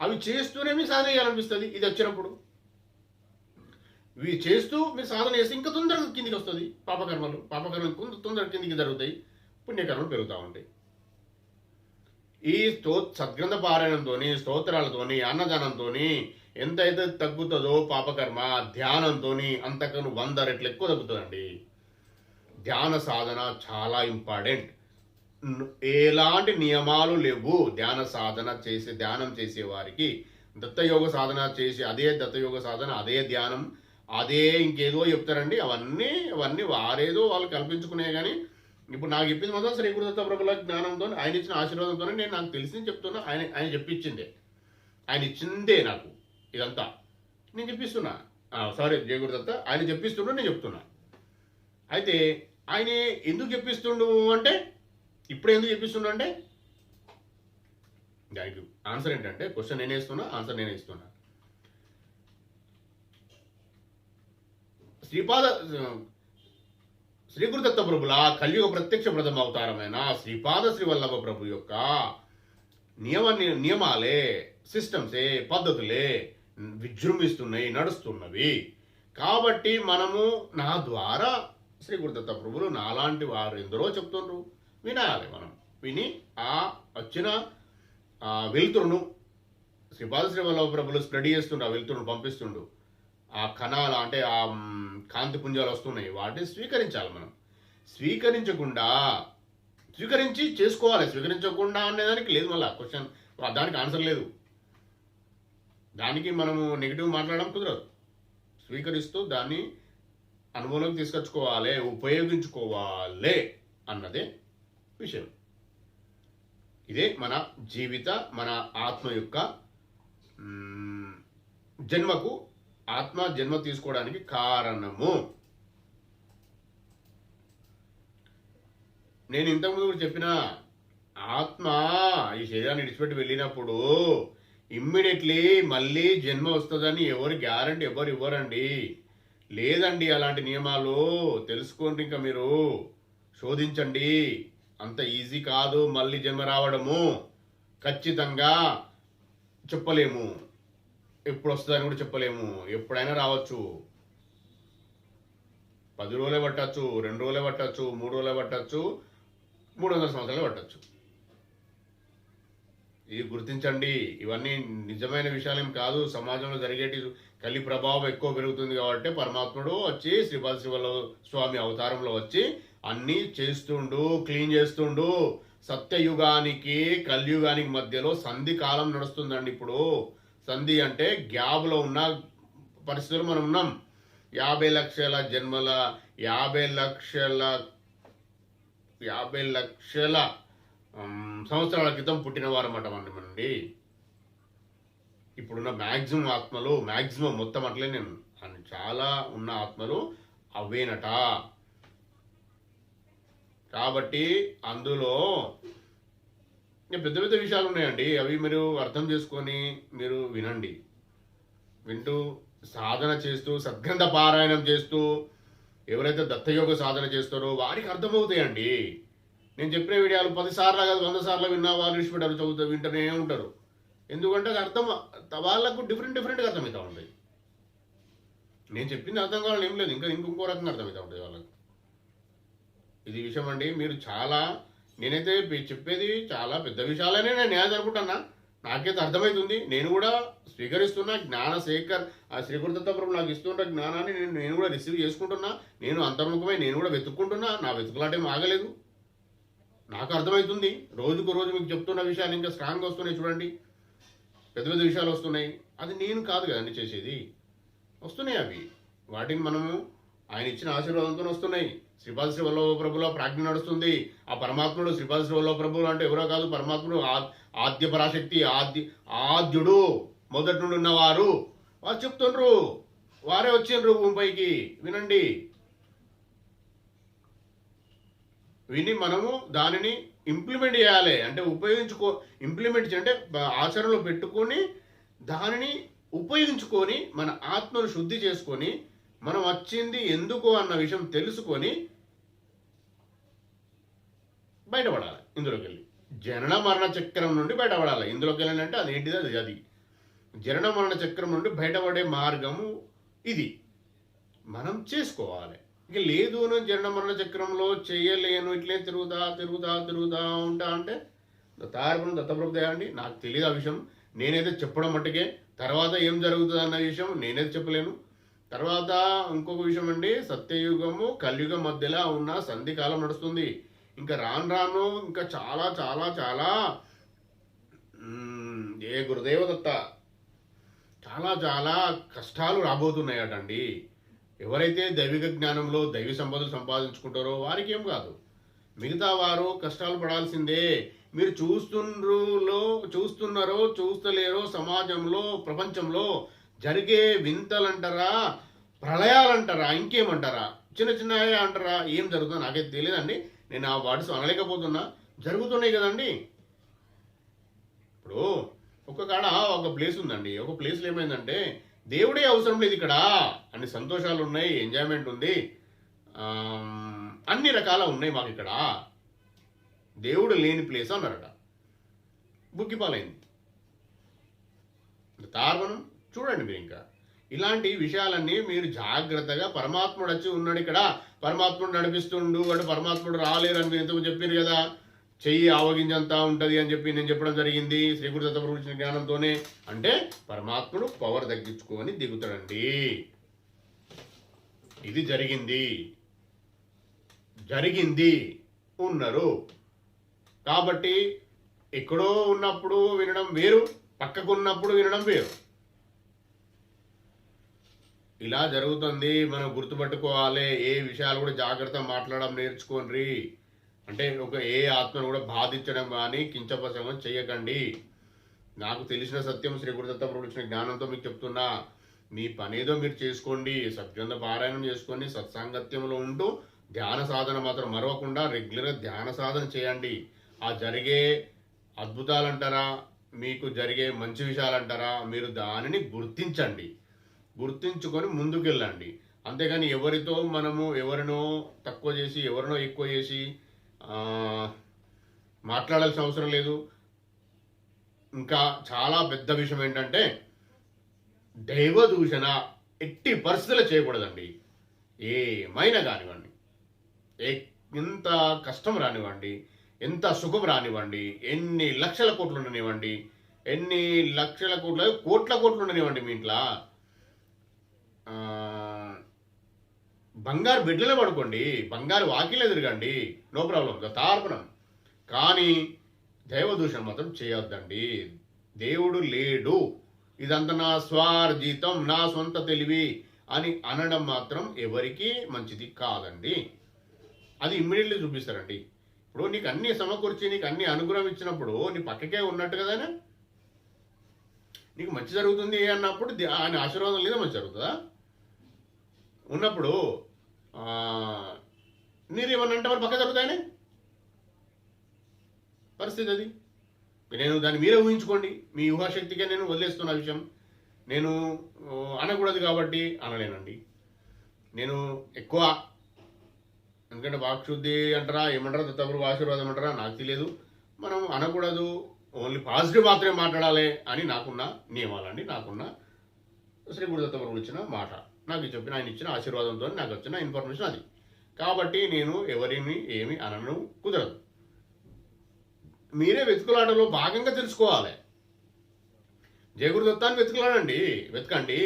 అవి చేస్తూనే మీకు సాధన చేయాలనిపిస్తుంది. ఇది వచ్చినప్పుడు ఇవి చేస్తూ మీరు సాధన చేస్తే ఇంకా తొందరగా కిందికి వస్తుంది. పాపకర్మలు తొందరగా కిందికి జరుగుతాయి, పుణ్యకర్మలు పెరుగుతూ ఉంటాయి. ఈ సద్గ్రంథ పారాయణంతో, స్తోత్రాలతోని, అన్నదానంతో ఎంతైతే తగ్గుతుందో పాపకర్మ, ధ్యానంతో అంతకను 100 రెట్లు ఎక్కువ తగ్గుతుందండి. ధ్యాన సాధన చాలా ఇంపార్టెంట్. ఎలాంటి నియమాలు లేవు ధ్యానం చేసే వారికి. దత్తయోగ సాధన చేసి అదే దత్తయోగ సాధన, అదే ధ్యానం, అదే ఇంకేదో చెప్తారండి. అవన్నీ వారేదో వాళ్ళు కల్పించుకునే. కానీ ఇప్పుడు నాకు చెప్పింది మాత్రం శ్రీ గురుదత్త ప్రభుల జ్ఞానంతో, ఆయన ఇచ్చిన ఆశీర్వాదంతో నేను నాకు తెలిసింది చెప్తున్నా. ఆయన చెప్పించిందే, ఆయన ఇచ్చిందే నాకు ఇదంతా నేను చెప్పిస్తున్నా. సారీ, జయ గురుదత్త ఆయన చెప్పిస్తుండు, నేను చెప్తున్నా. అయితే ఆయన ఎందుకు చెప్పిస్తుండు అంటే, ఇప్పుడు ఎందుకు చెప్పిస్తుండు అంటే, దానికి ఆన్సర్ ఏంటంటే, క్వశ్చన్ నేనే ఇస్తున్నా, ఆన్సర్ నేనే ఇస్తున్నా. శ్రీ గురుదత్త ప్రభుల కలియుగ ప్రత్యక్ష ప్రథమ అవతారమైన శ్రీపాద శ్రీవల్లభ ప్రభు యొక్క నియమాలే, సిస్టమ్సే, పద్ధతులే విజృంభిస్తున్నాయి, నడుస్తున్నవి. కాబట్టి మనము నా ద్వారా శ్రీ గురుదత్త ప్రభులు నాలాంటి వారు ఎందరో చెప్తుండ్రు, వినాలి. మనం విని ఆ వచ్చిన వెలుతురును శ్రీపాద శ్రీవల్లభ ప్రభులు స్ప్రెడ్ చేస్తుండ్రు, ఆ వెలుతురును పంపిస్తుండు. ఆ కణాలు అంటే ఆ కాంతి పుంజాలు వస్తున్నాయి, వాటిని స్వీకరించాలి. మనం స్వీకరించి చేసుకోవాలి. స్వీకరించకుండా అనేదానికి లేదు మళ్ళీ క్వశ్చన్, దానికి ఆన్సర్ లేదు. దానికి మనము నెగిటివ్ మాట్లాడడం కుదరదు. స్వీకరిస్తూ దాన్ని అనుభవంలోకి తీసుకొచ్చుకోవాలి, ఉపయోగించుకోవాలి అన్నదే విషయం. ఇదే మన జీవిత, మన ఆత్మ యొక్క జన్మకు, ఆత్మ జన్మ తీసుకోవడానికి కారణము. నేను ఇంతకుముందు కూడా చెప్పిన, ఆత్మ ఈ శరీరాన్ని విడిచిపెట్టి వెళ్ళినప్పుడు ఇమ్మీడియట్లీ మళ్ళీ జన్మ వస్తుందని ఎవరు గ్యారంటీ ఎవరు ఇవ్వరండి. లేదండి అలాంటి నియమాలు. తెలుసుకోండి, ఇంకా మీరు శోధించండి. అంత ఈజీ కాదు మళ్ళీ జన్మ రావడము. ఖచ్చితంగా చెప్పలేము, ఎప్పుడు వస్తుందని కూడా చెప్పలేము. ఎప్పుడైనా రావచ్చు. 10 రోజులే పట్టచ్చు, 2 రోజులే పట్టచ్చు, 3 రోజులే పట్టచ్చు, 300 సంవత్సరాలే పట్టచ్చు. ఇది గుర్తించండి. ఇవన్నీ నిజమైన విషయాలేం కాదు. సమాజంలో జరిగేటి కలి ప్రభావం ఎక్కువ పెరుగుతుంది కాబట్టి పరమాత్ముడు వచ్చి శ్రీపాద శ్రీవల్లభ స్వామి అవతారంలో వచ్చి అన్నీ చేస్తుండు, క్లీన్ చేస్తుండు. సత్యయుగానికి కలియుగానికి మధ్యలో సంధి కాలం నడుస్తుందండి. ఇప్పుడు సంధి అంటే గ్యాప్లో ఉన్న పరిస్థితులు మనం ఉన్నాం. 50 లక్షల జన్మల 50 లక్షల సంవత్సరాల క్రితం పుట్టిన వారన్నమాట మనండి. ఇప్పుడున్న మ్యాక్సిమం ఆత్మలు, మ్యాక్సిమం మొత్తం అట్లే నేను చాలా ఉన్న ఆత్మలు అవేనట. కాబట్టి అందులో పెద్ద పెద్ద విషయాలు ఉన్నాయండి. అవి మీరు అర్థం చేసుకొని మీరు వినండి. వింటూ సాధన చేస్తూ, సద్గ్రంథ పారాయణం చేస్తూ ఎవరైతే దత్తయోగ సాధన చేస్తారో వారికి అర్థమవుతాయండి. నేను చెప్పిన వీడియోలు 10 సార్లు కాదు 100 సార్లు విన్నా వాళ్ళు విడిచిపెట్టారు, చదువుతూ వింటూనే ఉంటారు. ఎందుకంటే అది అర్థం వాళ్ళకు డిఫరెంట్గా అర్థమవుతూ ఉంటాయి. నేను చెప్పింది అర్థం కావాలని ఏం లేదు, ఇంకో రకంగా అర్థమవుతూ ఉంటాయి వాళ్ళకు. ఇది విషయం అండి. మీరు చాలా, నేనైతే చెప్పేది చాలా పెద్ద విషయాలనే నేను న్యాయం అనుకుంటున్నా. నాకైతే అర్థమవుతుంది. నేను కూడా స్వీకరిస్తున్నా. జ్ఞాన శేఖర్ ఆ శ్రీ గురుదత్త ప్రభు నాకు ఇస్తున్న జ్ఞానాన్ని నేను కూడా రిసీవ్ చేసుకుంటున్నా. నేను అంతర్ముఖమై నేను కూడా వెతుక్కుంటున్నా. నా వెతుకులాటేం ఆగలేదు. నాకు అర్థమవుతుంది. రోజుకు రోజు మీకు చెప్తున్న విషయాలు ఇంకా స్ట్రాంగ్గా వస్తున్నాయి. చూడండి, పెద్ద పెద్ద విషయాలు వస్తున్నాయి. అది నేను కాదు కదండి చేసేది, వస్తున్నాయి అవి. వాటిని మనము ఆయన ఇచ్చిన ఆశీర్వాదంతో వస్తున్నాయి. శ్రీపాద శ్రీవల్లభ ప్రభుల ప్రాజ్ఞ నడుస్తుంది. ఆ పరమాత్ముడు శ్రీపాద శ్రీవల్లభ ప్రభులు అంటే ఎవరో కాదు, పరమాత్ముడు ఆద్య పరాశక్తి, ఆద్యుడు, మొదటి నుండి ఉన్నవారు. వారు చెప్తుండ్రు, వారే వచ్చిండ్రు భూమిపైకి. వినండి, విని మనము దానిని ఇంప్లిమెంట్ చేయాలి. అంటే ఇంప్లిమెంట్ అంటే ఆచరణలో పెట్టుకొని దానిని ఉపయోగించుకొని మన ఆత్మను శుద్ధి చేసుకొని మనం వచ్చింది ఎందుకు అన్న విషయం తెలుసుకొని బయటపడాలి. ఇందులోకి వెళ్ళి జనన మరణ చక్రం నుండి బయటపడాలి. ఇందులోకి వెళ్ళాలంటే అదేంటిది, అది జనన మరణ చక్రం నుండి బయటపడే మార్గము ఇది మనం చేసుకోవాలి. ఇక లేదు నేను జనన మరణ చక్రంలో చేయలేను, ఇట్లే తిరుగుతా తిరుగుతా తిరుగుతా ఉంటా అంటే దత్తార్పణం దత్తప్రభుదయ అండి. నాకు తెలియదు ఆ విషయం. నేనైతే చెప్పడం మట్టుకే, తర్వాత ఏం జరుగుతుంది అన్న విషయం నేనైతే చెప్పలేను. తర్వాత ఇంకొక విషయం అండి, సత్యయుగము కలియుగం మధ్యలో ఉన్న సంధి కాలం నడుస్తుంది. ఇంకా రాను రాను ఇంకా చాలా చాలా చాలా ఏ గురుదేవదత్త చాలా చాలా కష్టాలు రాబోతున్నాయటండి. ఎవరైతే దైవిక జ్ఞానంలో దైవ సంపదలు సంపాదించుకుంటారో వారికి ఏం కాదు, మిగతా వారు కష్టాలు పడాల్సిందే. మీరు చూస్తున్నారో చూస్తలేరో సమాజంలో ప్రపంచంలో జరిగే వింతలంటారా, ప్రళయాలంటారా, ఇంకేమంటారా, చిన్న చిన్న అంటారా, ఏం జరుగుతుందో నాకైతే తెలియదండి. నేను ఆ వర్డ్స్ అనలేకపోతున్నా. జరుగుతున్నాయి కదండి. ఇప్పుడు ఒక కాడ ఒక ప్లేస్ ఉందండి. ఒక ప్లేస్లో ఏమైందంటే దేవుడే అవసరం లేదు ఇక్కడ, అన్ని సంతోషాలు ఉన్నాయి, ఎంజాయ్మెంట్ ఉంది, అన్ని రకాల ఉన్నాయి మాకు ఇక్కడ, దేవుడు లేని ప్లేస్ అన్నారట. బుక్కిపాలైంది. తార్వణం చూడండి మీరు. ఇంకా ఇలాంటి విషయాలన్నీ మీరు జాగ్రత్తగా, పరమాత్ముడు వచ్చి ఉన్నాడు ఇక్కడ, పరమాత్ముడు నడిపిస్తుండు అంటే పరమాత్ముడు రాలేరని మీరు ఎంతకు చెప్పారు కదా, చెయ్యి ఆవగింజంతా ఉంటుంది అని చెప్పి నేను చెప్పడం జరిగింది శ్రీ గురు దత్తప్రభువు ఇచ్చిన జ్ఞానంతోనే. అంటే పరమాత్ముడు పవర్ తగ్గించుకొని దిగుతాడండి. ఇది జరిగింది ఉన్నారు. కాబట్టి ఎక్కడో ఉన్నప్పుడు వినడం వేరు, పక్కకున్నప్పుడు వినడం వేరు. ఇలా జరుగుతుంది. మనం గుర్తుపట్టుకోవాలి. ఏ విషయాలు కూడా జాగ్రత్త మాట్లాడడం నేర్చుకోండి. అంటే ఏ ఆత్మను కూడా బాధించడం కానీ కించపరచడం చేయకండి. నాకు తెలిసిన సత్యం శ్రీ గురు దత్తప్రభువు ఇచ్చిన జ్ఞానంతో మీకు చెప్తున్నా. మీ పనేదో మీరు చేసుకోండి, సత్గ్రంథ పారాయణం చేసుకోండి, సత్సాంగత్యంలో ఉంటూ ధ్యాన సాధన మాత్రం మరవకుండా రెగ్యులర్గా ధ్యాన సాధన చేయండి. ఆ జరిగే అద్భుతాలంటారా, మీకు జరిగే మంచి విషయాలంటారా, మీరు దానిని గుర్తించుకొని ముందుకెళ్ళండి. అంతేగాని ఎవరినో తక్కువ చేసి ఎవరినో ఎక్కువ చేసి మాట్లాడాల్సిన అవసరం లేదు. ఇంకా చాలా పెద్ద విషయం ఏంటంటే దైవ దూషణ ఎట్టి పరిస్థితుల్లో చేయకూడదండి. ఏమైనా కానివ్వండి, ఎంత కష్టం రానివ్వండి, ఎంత సుఖం రానివ్వండి, ఎన్ని లక్షల కోట్లు ఉండనివ్వండి, ఎన్ని లక్షల కోట్ల కోట్లు ఉండనివ్వండి, మీ ఇంట్లో బంగారు బిడ్డలే పడుకోండి, బంగారు వాకిలే తిరగండి, నో ప్రాబ్లం, తార్పణం. కానీ దైవదూషణ మాత్రం చేయొద్దండి. దేవుడు లేడు, ఇదంతా నా స్వార్జితం, నా సొంత తెలివి అని అనడం మాత్రం ఎవరికి మంచిది కాదండి. అది ఇమ్మీడియట్లీ చూపిస్తారండి. ఇప్పుడు నీకు అన్ని సమకూర్చి నీకు అన్ని అనుగ్రహం ఇచ్చినప్పుడు నీ పక్కకే ఉన్నట్టు కదానే, నీకు మంచి జరుగుతుంది అన్నప్పుడు ఆయన ఆశీర్వాదం లేదా మంచి జరుగుతుందా? ఉన్నప్పుడు నీరేమన్నంటే మరి పక్క జరుగుతాయనే పరిస్థితి అది. నేను దాన్ని మీరే ఊహించుకోండి. మీ ఊహాశక్తిగా నేను వదిలేస్తున్న విషయం. నేను అనకూడదు కాబట్టి అనలేనండి. నేను ఎక్కువ, ఎందుకంటే వాక్శుద్ధి అంటారా, ఏమంటారా, దత్తప్రభువు ఆశీర్వాదం అంటారా నాకు తెలియదు. మనం అనకూడదు, ఓన్లీ పాజిటివ్ మాత్రమే మాట్లాడాలి అని నాకున్న నియమాలండి. నాకున్న శ్రీ గురు దత్తప్రభువు ఇచ్చిన మాట, నాకు చెప్పిన ఆయన ఇచ్చిన ఆశీర్వాదంతో నాకు వచ్చిన ఇన్ఫర్మేషన్ అది. కాబట్టి నేను ఎవరిని ఏమి అనను కుదరదు. మీరే వెతుకులాటలో భాగంగా తెలుసుకోవాలి. జయగురు దత్తాన్ని వెతకండి,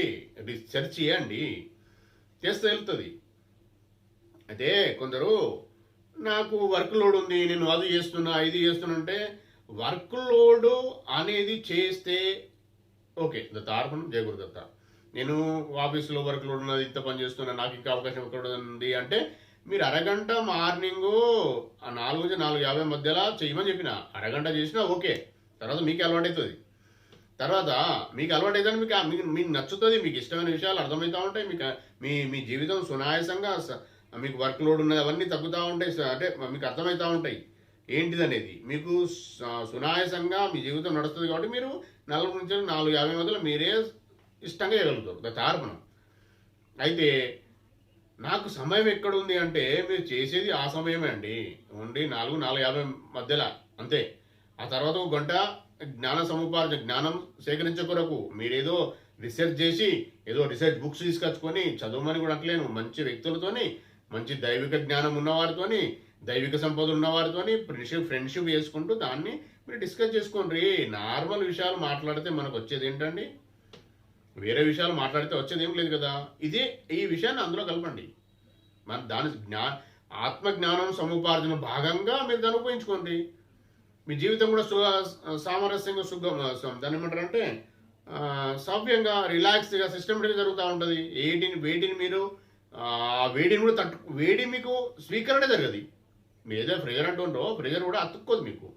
రీసెర్చ్ చేయండి, చేస్తే వెళ్తుంది. అయితే కొందరు నాకు వర్క్ లోడ్ ఉంది, నేను అది చేస్తున్నా ఇది చేస్తున్నా అంటే, వర్క్ లోడ్ అనేది చేస్తే ఓకే, దత్తార్పణం జయగురు దత్త. నేను ఆఫీస్లో వర్క్ లోడ్ ఉన్నది, ఇంత పని చేస్తున్నా, నాకు ఇంకా అవకాశం ఎక్కడ ఉంది అంటే మీరు అరగంట మార్నింగు 4 నుంచి 4:50 మధ్యలో చేయమని చెప్పిన, అరగంట చేసినా ఓకే. తర్వాత మీకు అలవాటు అవుతుంది. తర్వాత మీకు అలవాటు అవుతుంది, మీకు నచ్చుతుంది, మీకు ఇష్టమైన విషయాలు అర్థమవుతూ ఉంటాయి, మీ జీవితం సునాయాసంగా, మీకు వర్క్ లోడ్ ఉన్నది అవన్నీ తగ్గుతూ ఉంటాయి, అంటే మీకు అర్థమవుతూ ఉంటాయి ఏంటిది అనేది. మీకు సునాయాసంగా మీ జీవితం నడుస్తుంది. కాబట్టి మీరు 4 నుంచి 4:50 మధ్యలో మీరే ఇష్టంగా చేయగలుగుతారు. దత్తార్పణం. అయితే నాకు సమయం ఎక్కడుంది అంటే మీరు చేసేది ఆ సమయమే అండి. ఓన్లీ 4:50 మధ్యలో అంతే. ఆ తర్వాత ఒక గంట జ్ఞానం సేకరించే కొరకు మీరేదో రిసెర్చ్ చేసి ఏదో రిసెర్చ్ బుక్స్ తీసుకొచ్చుకొని చదవమని కూడా అంటలేను. మంచి వ్యక్తులతోని, మంచి దైవిక జ్ఞానం ఉన్నవారితోని, దైవిక సంపద ఉన్నవారితోని ఫ్రెండ్షిప్ చేసుకుంటూ దాన్ని మీరు డిస్కస్ చేసుకోండి. నార్మల్ విషయాలు మాట్లాడితే మనకు వచ్చేది ఏంటండి? వేరే విషయాలు మాట్లాడితే వచ్చేది ఏం లేదు కదా. ఈ విషయాన్ని అందులో కలపండి. మన దాని ఆత్మజ్ఞానం సముపార్జన భాగంగా మీరు దాన్ని ఉపయోగించుకోండి. మీ జీవితం కూడా సామరస్యంగా దాన్ని ఏమంటారంటే సవ్యంగా రిలాక్స్గా సిస్టమేటిక్గా జరుగుతూ ఉంటుంది. వేడిని మీరు వేడిని కూడా వేడి మీకు స్వీకరణ జరగదు. మీరు ఏదో ప్రెజర్ అంటుంటో ప్రెజర్ కూడా అతుక్కోదు, మీకు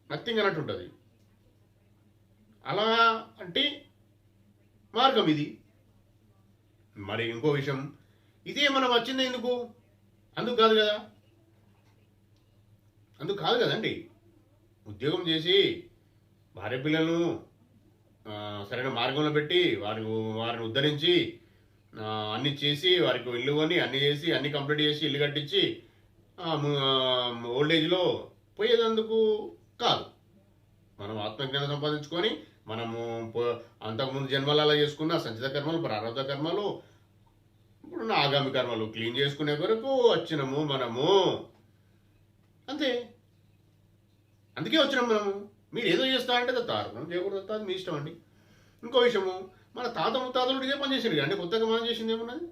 నథింగ్ అన్నట్టు ఉంటుంది. అలా అంటే మార్గం ఇది. మరి ఇంకో విషయం, ఇదే మనం వచ్చింది ఎందుకు? అందుకు కాదు కదండి. ఉద్యోగం చేసి భార్య పిల్లలను సరైన మార్గంలో పెట్టి వారిని ఉద్ధరించి అన్ని చేసి వారికి ఇల్లు కొని అన్ని చేసి అన్ని కంప్లీట్ చేసి ఇల్లు కట్టించి ఓల్డ్ ఏజ్లో పోయేదందుకు కాదు. మనం ఆత్మజ్ఞానం సంపాదించుకొని మనము అంతకుముందు జన్మలలో చేసుకున్న సంచిత కర్మలు, ప్రారంభ కర్మలు, ఇప్పుడు ఆగామి కర్మలు క్లీన్ చేసుకునే వరకు వచ్చినాము మనము. అంతే, అందుకే వచ్చినాము మనము. మీరు ఏదో చేస్తా అంటే మనం చేయకూడదు, అది మీ ఇష్టం అండి. ఇంకో విషయము, మన తాత ముత్తాతలు ఇదే పని చేసిండు అండి. కొత్తగా మనం చేసింది ఏమున్నది?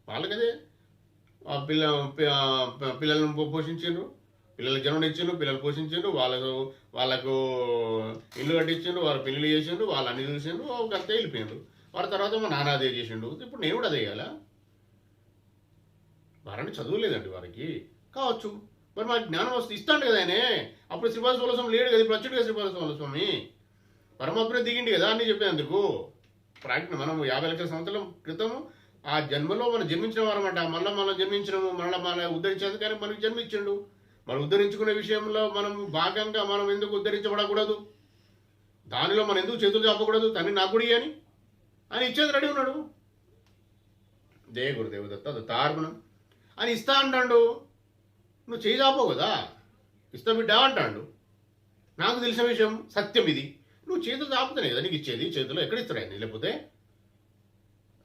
వాళ్ళకదే పిల్లలను పోషించిండ్రు, పిల్లలకు జన్మ ఇచ్చిండ్రు, పిల్లలు పోషించిండ్రు, వాళ్ళకు ఇల్లు కట్టించిండ్రు, వాళ్ళు పెళ్లి చేసిండ్రు, వాళ్ళు అన్ని చూసిండ్రు, అంతే వెళ్ళిపోయిండ్రు. వాళ్ళ తర్వాత మా నాన్న అదే చేసిండు. ఇప్పుడు నేను కూడా అదే చేయాలా? వారంటే చదువు లేదండి వారికి, కావచ్చు. మరి మాకు జ్ఞానం వస్తే ఇస్తాడు కదా ఆయనే. అప్పుడు శ్రీపాద స్వామి లేడు కదా, ఇప్పుడు వచ్చాడు కదా శ్రీపాద స్వామి. పరమాత్మ దిగిండి కదా అన్నీ చెప్పేందుకు. మనం 50 లక్షల సంవత్సరాల క్రితము ఆ జన్మలో మనం జన్మించిన వారమాట. మనం జన్మించినము, మన ఉద్ధరించేందుకు కానీ మనకి జన్మించండు. మనం ఉద్ధరించుకునే విషయంలో మనం భాగంగా మనం ఎందుకు ఉద్ధరించబడకూడదు? దానిలో మనం ఎందుకు చేతులు చాపకూడదు? తన్ని నాకు గుడి అని ఆయన ఇచ్చేది రెడీ ఉన్నాడు. గురుదేవు దత్తార్పణం అని ఇస్తా అంటాడు. నువ్వు చేయి చాపవు కదా, ఇస్తా బిడ్డ అంటాడు. నాకు తెలిసిన విషయం సత్యం ఇది. నువ్వు చేతులు చాపుతానే కదా నీకు ఇచ్చేది. చేతులు ఎక్కడ ఇస్తాడు ఆయన? లేకపోతే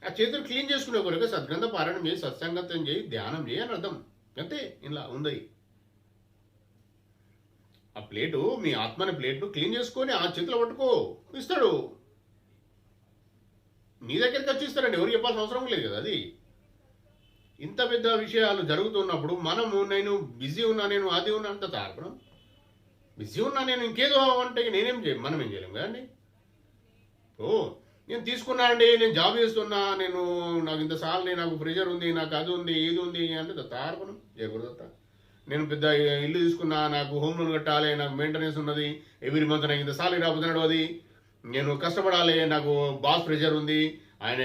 ఆ చేతులు క్లీన్ చేసుకునే కొరకు సద్గ్రంథ పారాయణం చేయి, సత్సంగతం చేయి, ధ్యానం చేయి అని అర్థం. అంతే, ఇలా ఉంది. ఆ ప్లేటు, మీ ఆత్మని ప్లేట్ను క్లీన్ చేసుకొని ఆ చేతిలో పట్టుకో, ఇస్తాడు. నీ దగ్గరికి వచ్చి ఇస్తాడండి, ఎవరికి చెప్పాల్సిన అవసరం లేదు కదా. అది ఇంత పెద్ద విషయాలు జరుగుతున్నప్పుడు నేను బిజీ ఉన్నా, నేను అది ఉన్నా అంత తార్పణం. బిజీ ఉన్నా నేను ఇంకేదో అంటే మనం ఏం చేయలేం కదండి. నేను తీసుకున్నా అండి, నేను జాబ్ చేస్తున్నా, నాకు ఇంత సాలరీ, నాకు ప్రెషర్ ఉంది, నాకు అది ఉంది, ఇది ఉంది అంటే తార్పణం చేయకూడదు. నేను పెద్ద ఇల్లు తీసుకున్నా, నాకు హోమ్ లోన్ కట్టాలి, నాకు మెయింటెనెన్స్ ఉన్నది, ఎవ్రీ మంత్ నాకు ఇంత సాలరీ రాబోతున్నాడు, అది నేను కష్టపడాలి, నాకు బాస్ ప్రెషర్ ఉంది, ఆయన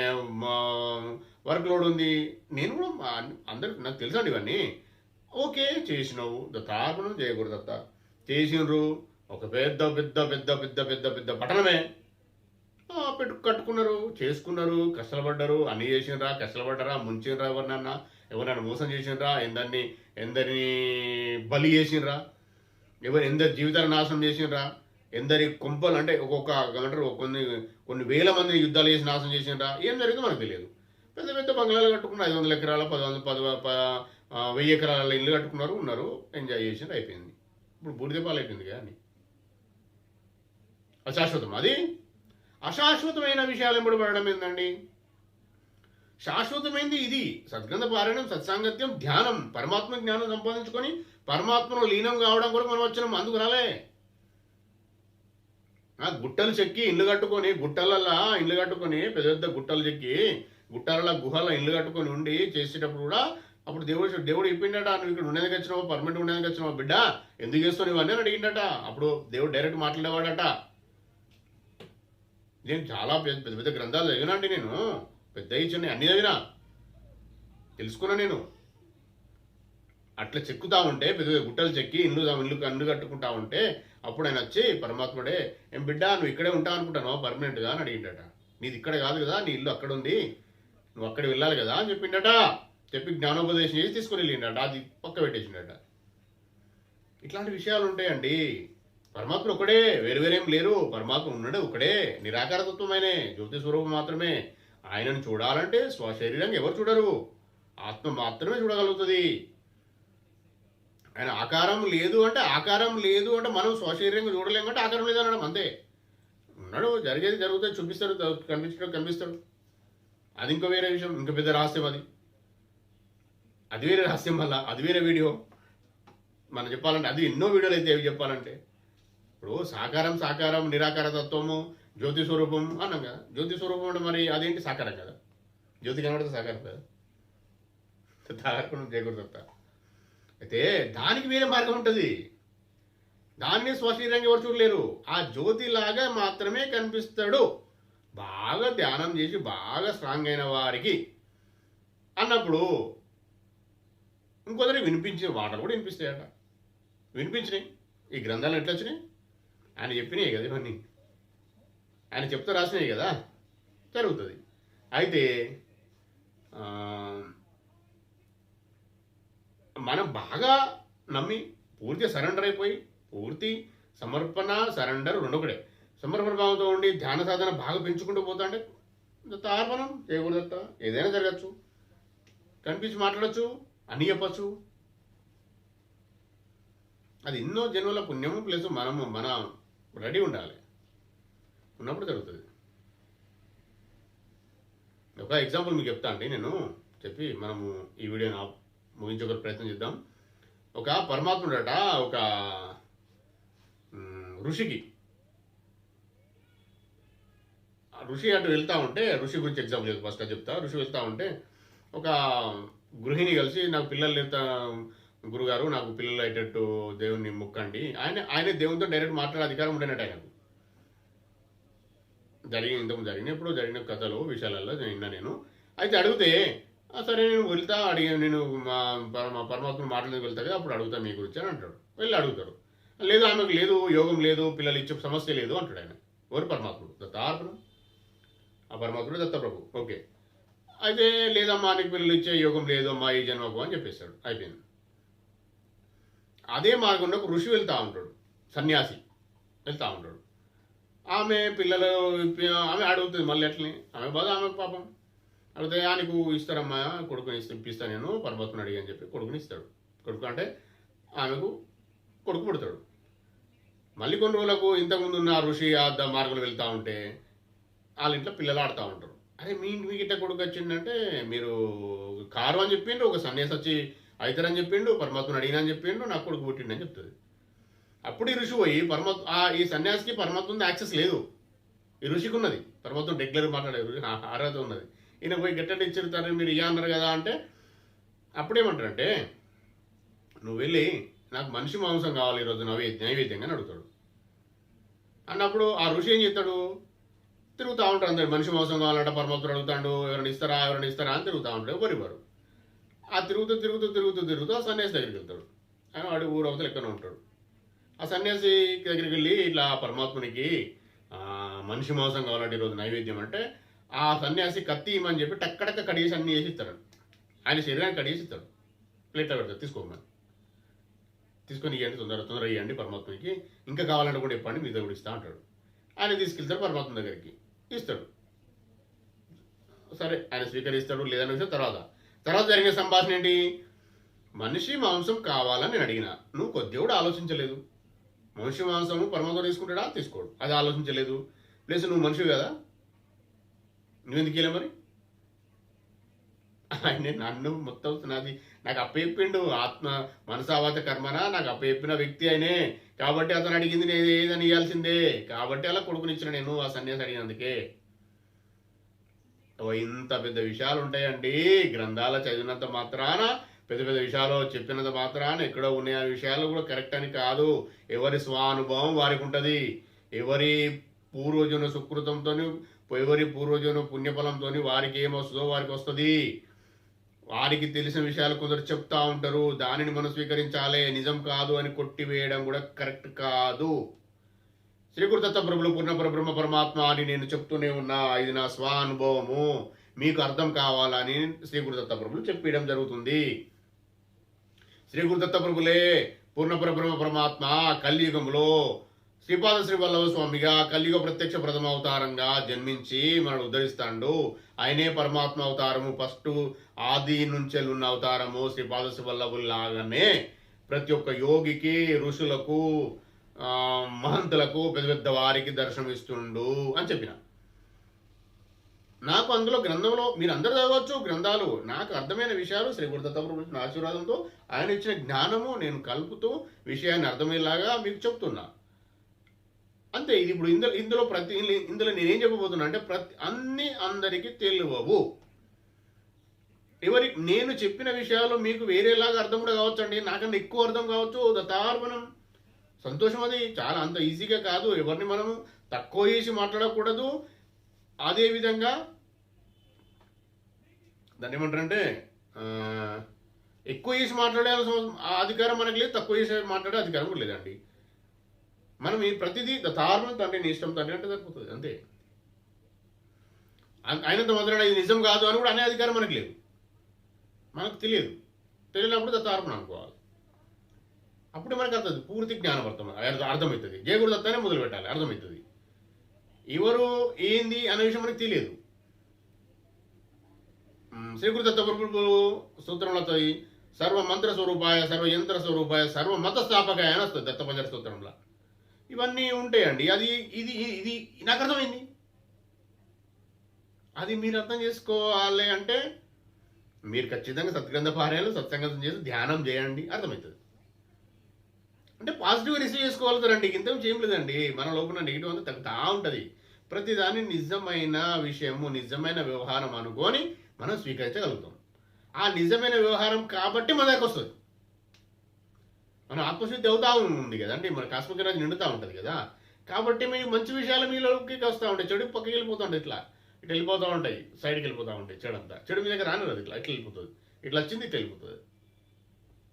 వర్క్ లోడ్ ఉంది. నేను కూడా అందరికి నాకు తెలుసండి ఇవన్నీ. ఓకే, చేసినావు, తార్పణం చేయకూడదత్త. చేసినారు, ఒక పెద్ద పెద్ద పెద్ద పెద్ద పెద్ద పెద్ద పట్టణమే కట్టుకున్నారు, చేసుకున్నారు, కష్టపడ్డారు, అన్ని చేసినరా, కష్టపడ్డారా, ముంచినరా, ఎవరినన్నా మోసం చేసినరా, ఎందరిని బలి చేసినరా, ఎందరి జీవితాలను నాశనం చేసినరా, ఎందరి కొంపలు అంటే కొన్ని వేల మందిని యుద్ధాలు చేసి నాశనం చేసినరా, ఏం జరిగిందో మనకు తెలియదు. పెద్ద పెద్ద బంగ్లాలు కట్టుకున్నారు, 500 ఎకరాల 1000 ఎకరాల ఇల్లు కట్టుకున్నారు, ఉన్నారు, ఎంజాయ్ చేసినారు, అయిపోయింది. ఇప్పుడు బూడిద పాలు అయిపోయింది కానీ అశాశ్వతం. అది అశాశ్వతమైన విషయాలు ఎంబడబడడం ఏందండి? శాశ్వతమైంది ఇది సద్గ్రంథ పారాయణం, సత్సాంగత్యం, ధ్యానం, పరమాత్మ జ్ఞానం సంపాదించుకొని పరమాత్మను లీనం కావడం కొరకు మనం వచ్చినాం. అందుకు రాలే. గుట్టలు చెక్కి ఇల్లు కట్టుకొని, ఇల్లు కట్టుకొని, పెద్ద పెద్ద గుట్టలు చెక్కి గుహల ఇల్లు కట్టుకొని ఉండి చేసేటప్పుడు కూడా అప్పుడు దేవుడు చెప్పిండట, నువ్వు ఇక్కడ ఉండేందుకు వచ్చినావు, పర్మనెంట్ ఉండేందుకు వచ్చినావు బిడ్డ, ఎందుకు చేస్తావు ఇవన్నీ అని అడిగిండట. అప్పుడు దేవుడు డైరెక్ట్ మాట్లాడేవాడట. నేను చాలా పెద్ద పెద్ద గ్రంథాలు చదివినండి, నేను పెద్ద ఇచ్చిన అన్ని చదివినా, తెలుసుకున్నా. నేను అట్లా చెక్కుతా ఉంటే, పెద్ద గుట్టలు చెక్కి ఇల్లు కట్టుకుంటా ఉంటే అప్పుడు ఆయన వచ్చి పరమాత్ముడే, ఏం బిడ్డ నువ్వు ఇక్కడే ఉంటావు అనుకుంటాను పర్మనెంట్గా అని అడిగిండట. నీది ఇక్కడ కాదు కదా, నీ ఇల్లు అక్కడ ఉంది, నువ్వు అక్కడికి వెళ్ళాలి కదా అని చెప్పిండట. చెప్పి జ్ఞానోపదేశం చేసి తీసుకుని వెళ్ళిండట, అది పక్క పెట్టేసిండట. ఇట్లాంటి విషయాలు ఉంటాయండి. పరమాత్మ ఒకడే, వేరు వేరేం లేరు. పరమాత్మ ఉన్నాడు ఒకడే, నిరాకారతత్వమైనే, జ్యోతి స్వరూపం మాత్రమే. ఆయనను చూడాలంటే స్వశరీరంగా ఎవరు చూడరు, ఆత్మ మాత్రమే చూడగలుగుతుంది. ఆయన ఆకారం లేదు అంటే మనం స్వశరీరంగా చూడలేము అంటే ఆకారం లేదు అనడం అంతే. ఉన్నాడు, జరిగేది జరుగుతుంది, చూపిస్తాడు, కనిపిస్తాడు. అది ఇంకో వేరే విషయం, ఇంక పెద్ద రహస్యం. అది వేరే రహస్యం. వల్ల అది వేరే వీడియో. మనం చెప్పాలంటే అది ఎన్నో వీడియోలు అయితే అవి చెప్పాలంటే. ఇప్పుడు సాకారం నిరాకార తత్వము జ్యోతి స్వరూపం అన్నాం కదా. జ్యోతి స్వరూపం అంటే మరి అదేంటి? సాకారం కదా. జ్యోతి కనబడితే సాకారం కదా, తారకం చేయకూడదు. అయితే దానికి వేరే మార్గం ఉంటుంది. దాన్ని స్వశరీరంగా ఎవరు చూడలేరు. ఆ జ్యోతిలాగా మాత్రమే కనిపిస్తాడు బాగా ధ్యానం చేసి బాగా స్ట్రాంగ్ అయిన వారికి అన్నప్పుడు. ఇంకొదరికి వినిపించే మాటలు కూడా వినిపిస్తాయట. వినిపించినాయి. ఈ గ్రంథాలు ఎట్లా వచ్చినాయి? ఆయన చెప్పినాయి కదా, ఇవన్నీ ఆయన చెప్తే రాసినాయి కదా, జరుగుతుంది. అయితే మనం బాగా నమ్మి పూర్తిగా సరెండర్ అయిపోయి, పూర్తి సమర్పణ సరెండర్ రెండొకడే. సమర్పణ భావంతో ఉండి ధ్యాన సాధన బాగా పెంచుకుంటూ పోతా అంటే తార్పణం చేయకూడదట. ఏదైనా జరగచ్చు, కనిపించి మాట్లాడచ్చు, అని చెప్పచ్చు. అది ఎన్నో జన్మల పుణ్యము ప్లస్ మన రెడీ ఉండాలి, ఉన్నప్పుడు జరుగుతుంది. ఒక ఎగ్జాంపుల్ మీకు చెప్తా అండి నేను, చెప్పి మనము ఈ వీడియోని ముగించే ప్రయత్నం చేద్దాం. ఒక పరమాత్ముడట ఒక ఋషికి, ఋషి అటు వెళ్తా ఉంటే, ఋషి గురించి ఎగ్జాంపుల్ ఫస్ట్ చెప్తా. ఋషి వెళ్తా ఉంటే ఒక గృహిణి కలిసి, నాకు పిల్లలు లేత గురుగారు, నాకు పిల్లలు అయ్యేటట్టు దేవుణ్ణి మొక్కండి. ఆయన దేవునితో డైరెక్ట్ మాట్లాడే అధికారం ఉండేనట్టు ఆయనకు. ఇంతకుముందు ఎప్పుడు జరిగిన కథలు విషయాలలో విన్నా నేను. అయితే అడిగితే సరే నేను వెళ్తా, నేను మా పరమాత్మను మాట్లాడేది వెళ్తా కదా, అప్పుడు అడుగుతా మీ గురించి అని అంటాడు. వెళ్ళి అడుగుతాడు. లేదు ఆమెకు లేదు, యోగం లేదు, పిల్లలు ఇచ్చే సమస్య లేదు అంటాడు ఆయన. ఎవరు? పరమాత్ముడు, దత్తార్పణ. ఆ పరమాత్ముడు దత్తప్రభు. ఓకే. అయితే లేదమ్మా నీకు పిల్లలు ఇచ్చే యోగం లేదు అమ్మా ఈ జన్మకు అని చెప్పేస్తాడు. అయిపోయింది. అదే మార్గంలో ఒక ఋషి వెళ్తూ ఉంటాడు, సన్యాసి వెళ్తూ ఉంటాడు. ఆమె పిల్లలు ఆమె అడుగుతుంది మళ్ళీ ఎట్లని, ఆమె బాధ ఆమెకు పాపం. అడిగితే నీకు ఇస్తారమ్మా కొడుకుని ఇప్పిస్తాను నేను, పరమాత్మని అడిగి అని చెప్పి కొడుకుని ఇస్తాడు. కొడుకు అంటే ఆమెకు కొడుకు పుడతాడు. మళ్ళీ కొన్ని రోజులకు ఇంతకుముందు ఉన్న ఋషి ఆ మార్గంలో వెళ్తూ ఉంటే వాళ్ళ ఇంట్లో పిల్లలు ఆడుతూ ఉంటారు. అరే మీకు ఇట్లా కొడుకు వచ్చిందంటే, మీరు కారు అని చెప్పిండు, ఒక సన్యాసి వచ్చి అవుతారని చెప్పిండు, పరమాత్మని అడిగినా అని చెప్పిండు, నాకు కొడుకు పుట్టిండని చెప్తుంది. అప్పుడు ఈ ఋషి పోయి ఈ సన్యాసికి పరమాత్మ యాక్సెస్ లేదు, ఈ ఋషికి ఉన్నది. పరమాత్మ రెగ్యులర్ మాట్లాడే ఋషి ఆరాధన ఉన్నది. ఈయన పోయి గట్టంటే ఇచ్చిరుతారు, మీరు ఇయ్య అన్నారు కదా అంటే అప్పుడేమంటారంటే, నువ్వు వెళ్ళి నాకు మనిషి మాంసం కావాలి ఈరోజు నైవేద్యంగా అడుగుతాడు. అన్నప్పుడు ఆ ఋషి ఏం చేస్తాడు? తిరుగుతూ ఉంటాడు అందరు. మనిషి మాంసం కావాలంటే పరమాత్ముడు అడుగుతాడు, ఎవరైనా ఇస్తారా అని తిరుగుతూ ఉంటాడు. ఎవరివారు ఆ తిరుగుతూ ఆ సన్యాసి దగ్గరికి వెళ్తాడు. ఆయన వాడు ఊరు అవతల ఎక్కడో ఉంటాడు. ఆ సన్యాసి దగ్గరికి వెళ్ళి ఇట్లా పరమాత్మునికి మనిషి మాంసం కావాలంటే ఈరోజు నైవేద్యం అంటే, ఆ సన్యాసి కత్తి ఇమ్మని చెప్పి టక్కడక్క కడిగేసి అన్ని వేసి ఇస్తాడు. ఆయన శరీరాన్ని కడిగేసి ఇస్తాడు, ప్లేట్లో పెడతాడు, తీసుకోమని. తీసుకొని ఇవ్వండి, తొందర ఇవ్వండి పరమాత్మకి, ఇంకా కావాలంటే కూడా చెప్పండి మీతో కూడా ఇస్తా అంటాడు. ఆయన తీసుకెళ్తాడు పరమాత్మ దగ్గరికి, ఇస్తాడు. సరే ఆయన స్వీకరిస్తాడు లేదనే విషయం తర్వాత జరిగిన సంభాషణ ఏంటి? మనిషి మాంసం కావాలని నేను అడిగినా, నువ్వు కొద్దిగా కూడా ఆలోచించలేదు. మనిషి మాంసము పరమాత్మ తీసుకుంటాడా? తీసుకోడు, అది ఆలోచించలేదు. ప్లస్ నువ్వు మనిషి కదా, నువ్వెందుకు వెళ్ళా మరి? ఆయన నన్ను మొత్తం నాకు అప్పచెప్పిండు, ఆత్మ మనసావాత కర్మన నాకు అప్పచెప్పిన వ్యక్తి ఆయనే. కాబట్టి అతను అడిగింది నేను ఏదని ఇవ్వాల్సిందే. కాబట్టి అలా కొడుకునిచ్చిన నేను ఆ సన్యాసి అడిగినందుకే. ఇంత పెద్ద విషయాలు ఉంటాయండి. గ్రంథాల చదివినంత మాత్రాన, పెద్ద పెద్ద విషయాలు చెప్పినంత మాత్రాన ఎక్కడో ఉన్నాయి ఆ విషయాలు కూడా కరెక్ట్ అని కాదు. ఎవరి స్వానుభవం వారికి ఉంటుంది. ఎవరి పూర్వజన సుకృతంతో, ఎవరి పూర్వజన పుణ్యఫలంతో వారికి ఏమొస్తుందో వారికి వస్తుంది. వారికి తెలిసిన విషయాలు కొందరు చెప్తా ఉంటారు, దానిని మనం స్వీకరించాలి. నిజం కాదు అని కొట్టివేయడం కూడా కరెక్ట్ కాదు. శ్రీకృతత్వ ప్రభులు పూర్ణ పరబ్రహ్మ పరమాత్మ అని నేను చెప్తూనే ఉన్నా, ఇది నా స్వానుభవము. మీకు అర్థం కావాలని శ్రీ గురుదత్త ప్రభులు చెప్పడం జరుగుతుంది. శ్రీ గురుదత్త ప్రభులే పూర్ణపరబ్రహ్మ పరమాత్మ కలియుగంలో శ్రీపాద శ్రీ వల్లభ స్వామిగా కలియుగ ప్రత్యక్ష ప్రథమ అవతారంగా జన్మించి మనల్ని ఉద్ధరిస్తాడు. ఆయనే పరమాత్మ అవతారము, ఫస్ట్ ఆది నుంచి ఉన్న అవతారము శ్రీపాద శ్రీ వల్లభుల్లాగానే ప్రతి ఒక్క యోగికి, ఋషులకు, మహంతులకు, పెద్ద పెద్ద వారికి దర్శనమిస్తుండు అని చెప్పిన. నాకు అందులో గ్రంథంలో మీరు అందరూ చదవచ్చు గ్రంథాలు, నాకు అర్థమైన విషయాలు శ్రీ గురుదత్త ప్రభుల ఆశీర్వాదంతో ఆయన ఇచ్చిన జ్ఞానము నేను కలుపుతూ విషయాన్ని అర్థమయ్యేలాగా మీకు చెప్తున్నా అంతే. ఇది ఇప్పుడు ఇందులో నేనేం చెప్పబోతున్నా అంటే అన్ని అందరికీ తెలియవు. నేను చెప్పిన విషయాలు మీకు వేరేలాగా అర్థం కూడా కావచ్చు అండి, నాకన్నా ఎక్కువ అర్థం కావచ్చు. దత్తార్పణం సంతోషం, అది చాలా అంత ఈజీగా కాదు. ఎవరిని మనము తక్కువ చేసి మాట్లాడకూడదు. అదేవిధంగా దాన్ని ఏమంటారంటే ఎక్కువ చేసి మాట్లాడాల్సిన అధికారం మనకు లేదు, తక్కువ చేసి మాట్లాడే అధికారం కూడా లేదండి. మనం ఈ ప్రతిదీ తారుణ తండ్రి నీ ఇష్టం తండ్రి అంటే సరిపోతుంది అంతే. అయినంత మాత్రాన ఇది నిజం కాదు అని కూడా అనే అధికారం మనకు లేదు, మనకు తెలియనప్పుడు దత్తార్పణ అనుకోవాలి. అప్పుడే మనకు అర్థం పూర్తి జ్ఞానవర్తం అర్థమవుతుంది. జయ గురుదత్తానే మొదలు పెట్టాలి, అర్థమవుతుంది. ఎవరు ఏంది అనే విషయం మనకు తెలియదు. శ్రీ గురుదత్త గురుకులు సూత్రంలో సర్వ మంత్ర స్వరూపాయ, సర్వ యంత్ర స్వరూపాయ, సర్వ మత స్థాపకాయ అని వస్తుంది దత్తపంజర సూత్రంలో. ఇవన్నీ ఉంటాయండి. అది ఇది ఇది నాకు అర్థమైంది. అది మీరు అర్థం చేసుకోవాలి అంటే మీరు ఖచ్చితంగా సత్గ్రంథ పారాయణలు, సత్సంగతం చేసి ధ్యానం చేయండి, అర్థమవుతుంది. అంటే పాజిటివ్గా రిసీవ్ చేసుకోగలుగుతారండి, ఇంత ఏం లేదండి. మన లోపల నెగిటివ్ అంతా తగ్గుతూ ఉంటుంది. ప్రతిదాన్ని నిజమైన విషయము, నిజమైన వ్యవహారం అనుకొని మనం స్వీకరించగలుగుతాం. ఆ నిజమైన వ్యవహారం కాబట్టి మన దగ్గరకు వస్తుంది. మన ఆత్మశుద్ధి అవుతా ఉంది కదండి, మన కాస్మిక రాజు నిండుతూ ఉంటుంది కదా. కాబట్టి మీకు మంచి విషయాలు మీలోకి వస్తూ ఉంటాయి, చెడు పక్కకి వెళ్ళిపోతూ ఉంటాయి, ఇట్లా వెళ్ళిపోతూ ఉంటాయి, సైడ్కి వెళ్ళిపోతూ ఉంటాయి. చెడంతా చెడు మీ దగ్గర రానివ్వదు, ఇట్లా వెళ్ళిపోతుంది, ఇట్లా వచ్చింది ఇట్లా వెళ్ళిపోతుంది.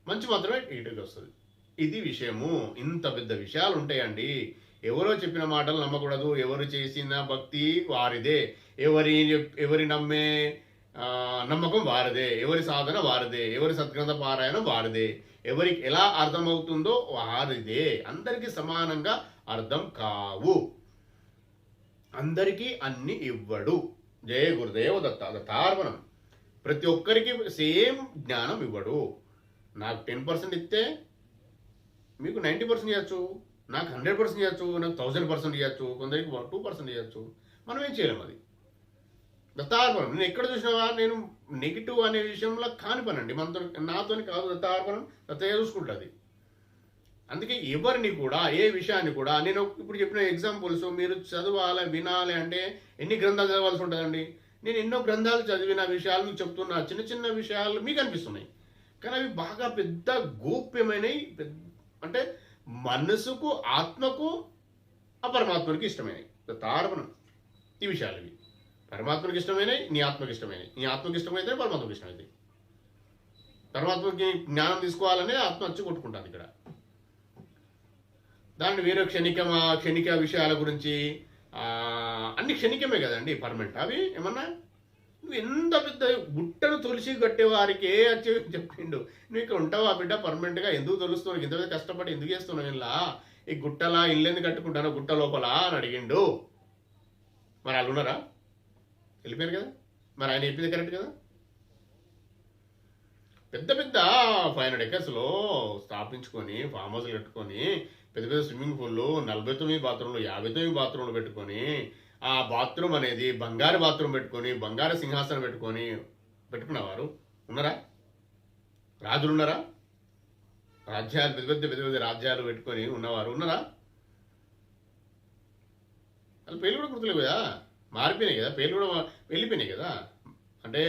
మంచి మాత్రమే ఇటుకి వస్తుంది. ఇది విషయము. ఇంత పెద్ద విషయాలు ఉంటాయండి. ఎవరో చెప్పిన మాటలు నమ్మకూడదు. ఎవరు చేసిన భక్తి వారిదే, ఎవరి నమ్మే నమ్మకం వారిదే, ఎవరి సాధన వారిదే, ఎవరి సత్గ్రంథ పారాయణం వారిదే, ఎవరికి ఎలా అర్థమవుతుందో వారిదే. అందరికీ సమానంగా అర్థం కావు, అందరికీ అన్ని ఇవ్వడు. జయ గురుదేవ దత్తార్పణం. ప్రతి ఒక్కరికి సేమ్ జ్ఞానం ఇవ్వడు. నాకు 10% ఇస్తే మీకు 90% ఇవ్వచ్చు, నాకు 100% ఇవ్వచ్చు, నాకు 1000% ఇవ్వచ్చు, కొందరికి 2% ఇవ్వచ్చు. మనం ఏం చేయలేము. అది దత్తార్పణం. నేను ఎక్కడ చూసినావా, నేను నెగిటివ్ అనే విషయంలో కాని పనండి, మనతో నాతోని కాదు. దత్తార్పణం దత్తయ్య చూసుకుంటుంది. అందుకే ఎవరిని కూడా ఏ విషయాన్ని కూడా నేను ఇప్పుడు చెప్పిన ఎగ్జాంపుల్స్ మీరు చదవాలి, వినాలి అంటే ఎన్ని గ్రంథాలు చదవాల్సి ఉంటుందండి. నేను ఎన్నో గ్రంథాలు చదివిన విషయాలు మీకు చెప్తున్నా. చిన్న చిన్న విషయాలు మీకు అనిపిస్తున్నాయి, కానీ అవి బాగా పెద్ద గోప్యమైనవి. అంటే మనసుకు, ఆత్మకు, పరమాత్మకి ఇష్టమైనవి. దత్తార్పణం ఈ విషయాలు ఇవి. పరమాత్మకి ఇష్టమైనవి, నీ ఆత్మకి ఇష్టమైనవి. నీ ఆత్మకి ఇష్టమైతే పరమాత్మకి ఇష్టమైంది. పరమాత్మకి జ్ఞానం తీసుకోవాలనే ఆత్మ వచ్చి కొట్టుకుంటుంది ఇక్కడ. దాన్ని వేరే క్షణిక విషయాల గురించి అన్ని క్షణికమే కదండి, పర్మనెంట్ అవి. ఏమన్నా నువ్వు ఎంత పెద్ద గుట్టను తొలిసి కట్టేవారికి వచ్చి చెప్పిండు, నువ్వు ఇక్కడ ఉంటావా బిడ్డ పర్మనెంట్గా, ఎందుకు తొలుస్తున్నావు, ఇంత పెద్ద కష్టపడి ఎందుకు చేస్తున్నావు, ఇలా ఈ గుట్టలా ఇల్లు ఎందుకు కట్టుకుంటానో గుట్ట లోపల అని అడిగిండు. మరి వాళ్ళు ఉన్నారా? వెళ్ళిపోయారు కదా. మరి ఆయన చెప్పింది కరెక్ట్ కదా. పెద్ద పెద్ద 500 acresలో స్థాపించుకొని ఫామ్ హౌస్లు కట్టుకొని పెద్ద పెద్ద స్విమ్మింగ్ పూల్లు, 49 బాత్రూమ్లు, 59 బాత్రూమ్లు పెట్టుకొని, ఆ బాత్రూమ్ అనేది బంగారు బాత్రూమ్ పెట్టుకొని, బంగారు సింహాసనం పెట్టుకున్నవారు ఉన్నారా? రాజులు ఉన్నారా? రాజ్యాలు, పెద్ద పెద్ద రాజ్యాలు పెట్టుకొని ఉన్నవారు ఉన్నారా? వాళ్ళ పేర్లు కూడా గుర్తులేవు కదా, మారిపోయినాయి కదా, పేర్లు కూడా వెళ్ళిపోయినాయి కదా. అంటే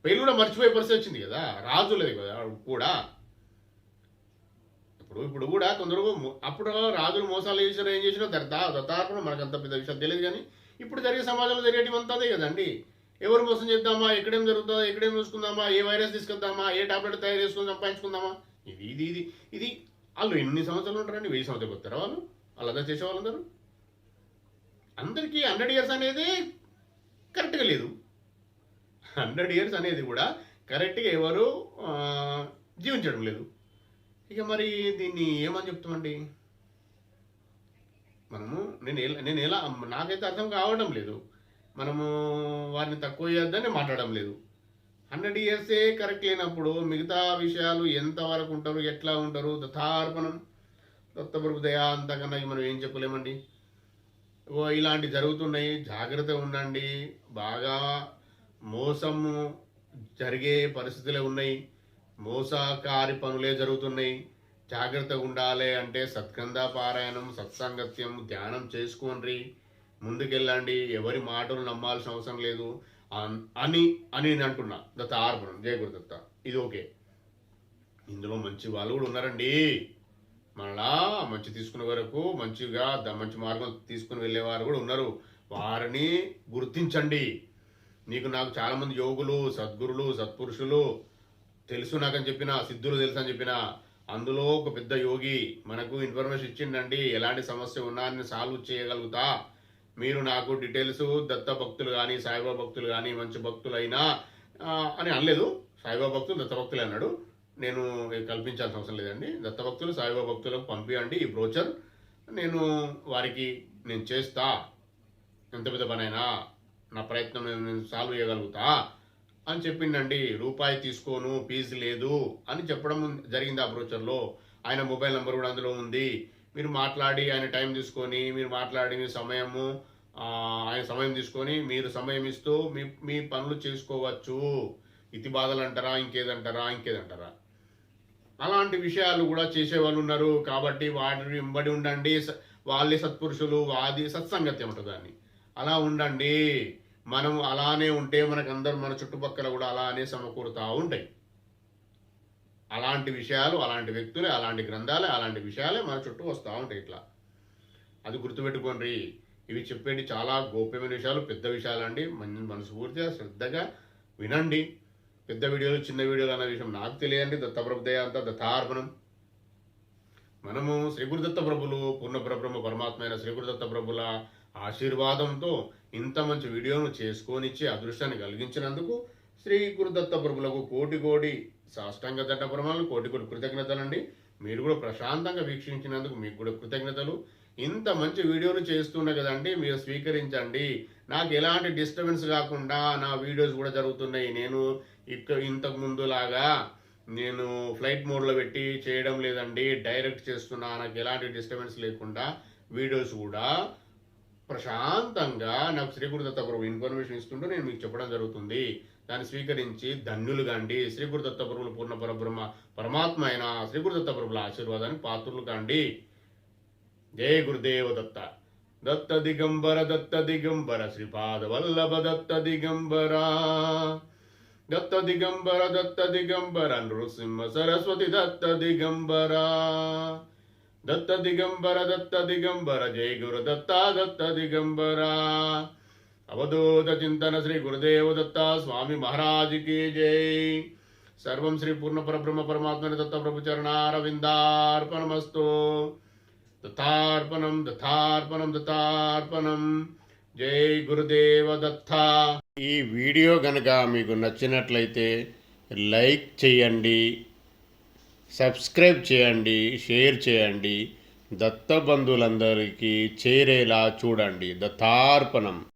పేర్లు కూడా మర్చిపోయే పరిస్థితి వచ్చింది కదా, రాజులది కదా కూడా. ఇప్పుడు కూడా కొందరు అప్పుడు రాజులు మోసాలు చేసినా ఏం చేసినా దత్తార్పణ మనకు అంత పెద్ద విషయం తెలియదు. కానీ ఇప్పుడు జరిగే సమాజంలో జరిగేటివి అంతా అదే కదండి. ఎవరు మోసం చేద్దామా, ఎక్కడేం జరుగుతుందా, ఎక్కడేం చూసుకుందామా, ఏ వైరస్ తీసుకొద్దామా, ఏ టాబ్లెట్ తయారు చేసుకుని సంపాదించుకుందామా, ఇది వాళ్ళు ఎన్ని సంవత్సరాలు ఉంటారండి? 1000 సంవత్సరాలు వస్తారా వాళ్ళు అలా చేసే వాళ్ళందరూ? అందరికీ 100 years అనేది కరెక్ట్గా లేదు. 100 ఇయర్స్ అనేది కూడా కరెక్ట్గా ఎవరు జీవించడం లేదు. ఇక మరి దీన్ని ఏమని చెప్తామండి మనము? నేను ఎలా నాకైతే అర్థం కావడం లేదు. మనము వారిని తక్కువ చేయొద్దని మాట్లాడడం లేదు. 100 ఇయర్సే కరెక్ట్ లేనప్పుడు మిగతా విషయాలు ఎంతవరకు ఉంటారు, ఎట్లా ఉంటారు? దత్తార్పణం, దత్తప్రభు దయా, అంతకన్నా మనం ఏం చెప్పలేమండి. ఇలాంటి జరుగుతున్నాయి, జాగ్రత్తగా ఉండండి. బాగా మోసము జరిగే పరిస్థితులే ఉన్నాయి, మోసకారి పనులే జరుగుతున్నాయి. జాగ్రత్తగా ఉండాలి అంటే సత్కంద పారాయణం, సత్సంగత్యం, ధ్యానం చేసుకోండి, ముందుకెళ్ళండి. ఎవరి మాటలు నమ్మాల్సిన అవసరం లేదు అని అని నేను అంటున్నా. దత్త ఆర్పణం, జయ గురుదత్త. ఇది ఓకే. ఇందులో మంచి వాళ్ళు కూడా ఉన్నారండి. మళ్ళా మంచి తీసుకునే వరకు మంచిగా మంచి మార్గం తీసుకుని వెళ్ళేవారు కూడా ఉన్నారు. వారిని గుర్తించండి. నాకు చాలామంది యోగులు, సద్గురులు, సత్పురుషులు తెలుసు నాకని చెప్పిన, సిద్ధులు తెలుసు అని చెప్పిన, అందులో ఒక పెద్ద యోగి మనకు ఇన్ఫర్మేషన్ ఇచ్చిండండి. ఎలాంటి సమస్య ఉన్నా అని సాల్వ్ చేయగలుగుతా. మీరు నాకు డీటెయిల్స్, దత్త భక్తులు కానీ, సాయిబాబా భక్తులు కానీ, మంచి భక్తులు అయినా అని అనలేదు. సాయిబాబా భక్తులు, దత్త భక్తులు అన్నాడు. నేను కల్పించాల్సిన అవసరం లేదండి. దత్త భక్తులు, సాయిబాబా భక్తులకు పంపియండి ఈ బ్రోచర్. వారికి నేను చేస్తా. ఎంత పెద్ద పనైనా నా ప్రయత్నం నేను సాల్వ్ చేయగలుగుతా అని చెప్పిండండి. రూపాయి తీసుకోను, ఫీజు లేదు అని చెప్పడం జరిగింది ఆ బ్రోచర్లో. ఆయన మొబైల్ నెంబర్ కూడా అందులో ఉంది. మీరు మాట్లాడి, ఆయన టైం తీసుకొని మీరు మాట్లాడి, మీ సమయము ఆయన సమయం తీసుకొని మీరు సమయం ఇస్తూ మీ పనులు చేసుకోవచ్చు. ఇతి బాధలు అంటారా, ఇంకేదంటారా. అలాంటి విషయాలు కూడా చేసేవాళ్ళు ఉన్నారు. కాబట్టి వాటిని వెంబడి ఉండండి. వాళ్ళే సత్పురుషులు, వాది సత్సంగత్యం ఉంటుంది దాన్ని. అలా ఉండండి. మనం అలానే ఉంటే మనకందరూ మన చుట్టుపక్కల కూడా అలానే సమకూరుతూ ఉంటాయి. అలాంటి విషయాలు, అలాంటి వ్యక్తులే, అలాంటి గ్రంథాలే, అలాంటి విషయాలే మన చుట్టూ వస్తూ ఉంటాయి. ఇట్లా అది గుర్తుపెట్టుకోండి. ఇవి చెప్పేటి చాలా గోప్యమైన విషయాలు, పెద్ద విషయాలండి. మనస్ఫూర్తిగా శ్రద్ధగా వినండి. పెద్ద వీడియోలు, చిన్న వీడియోలు అన్న విషయం నాకు తెలియండి. దత్తప్రభు దయ అంతా దత్తార్పణం. మనము శ్రీ గురుదత్త ప్రభులు, పూర్ణబ్రహ్మ పరమాత్మ అయిన శ్రీ గురుదత్త ప్రభుల ఆశీర్వాదంతో ఇంత మంచి వీడియోను చేసుకొనిచ్చి అదృష్టాన్ని కలిగించినందుకు శ్రీ గురుదత్త ప్రభులకు కోటి సాష్టాంగ దండ ప్రమాణాలు, కోటి కృతజ్ఞతలండి. మీరు కూడా ప్రశాంతంగా వీక్షించినందుకు మీకు కూడా కృతజ్ఞతలు. ఇంత మంచి వీడియోలు చేస్తున్నా కదండి, మీరు స్వీకరించండి. నాకు ఎలాంటి డిస్టర్బెన్స్ కాకుండా నా వీడియోస్ కూడా జరుగుతున్నాయి. నేను ఇంతకు ముందులాగా నేను ఫ్లైట్ మోడ్లో పెట్టి చేయడం లేదండి, డైరెక్ట్ చేస్తున్నా. నాకు ఎలాంటి డిస్టర్బెన్స్ లేకుండా వీడియోస్ కూడా ప్రశాంతంగా నాకు శ్రీ గురుదత్త ప్రభు ఇన్ఫర్మేషన్ ఇస్తుంటూ నేను మీకు చెప్పడం జరుగుతుంది. దాన్ని స్వీకరించి ధన్యులు కాండి. శ్రీ గురుదత్త ప్రభులు, పూర్ణ పరబ్రహ్మ పరమాత్మ అయిన శ్రీ గురుదత్త ప్రభుల ఆశీర్వాదానికి పాత్రులు కాండి. జయ గురుదేవ దత్త. దత్త దిగంబర శ్రీపాద వల్లభ దత్త దిగంబర, దత్త దిగంబర నృసింహ సరస్వతి దత్త దిగంబర, దత్త దిగంబర జయ గురు దత్త దిగంబర. అవధూత చింతన శ్రీ గురుదేవ దత్త స్వామి మహారాజ్ की జై. సర్వం శ్రీ పూర్ణ పరబ్రహ్మ పరమాత్మ దత్త ప్రభు చరణారవిందార్పణమస్తు. దత్తార్పణం. జై గురుదేవ దత్త. ఈ వీడియో కనుక మీకు నచ్చినట్లయితే లైక్ చేయండి, సబ్స్క్రైబ్ చేయండి, షేర్ చేయండి. దత్త బంధువులందరికీ చేరేలా చూడండి. దత్తార్పణం.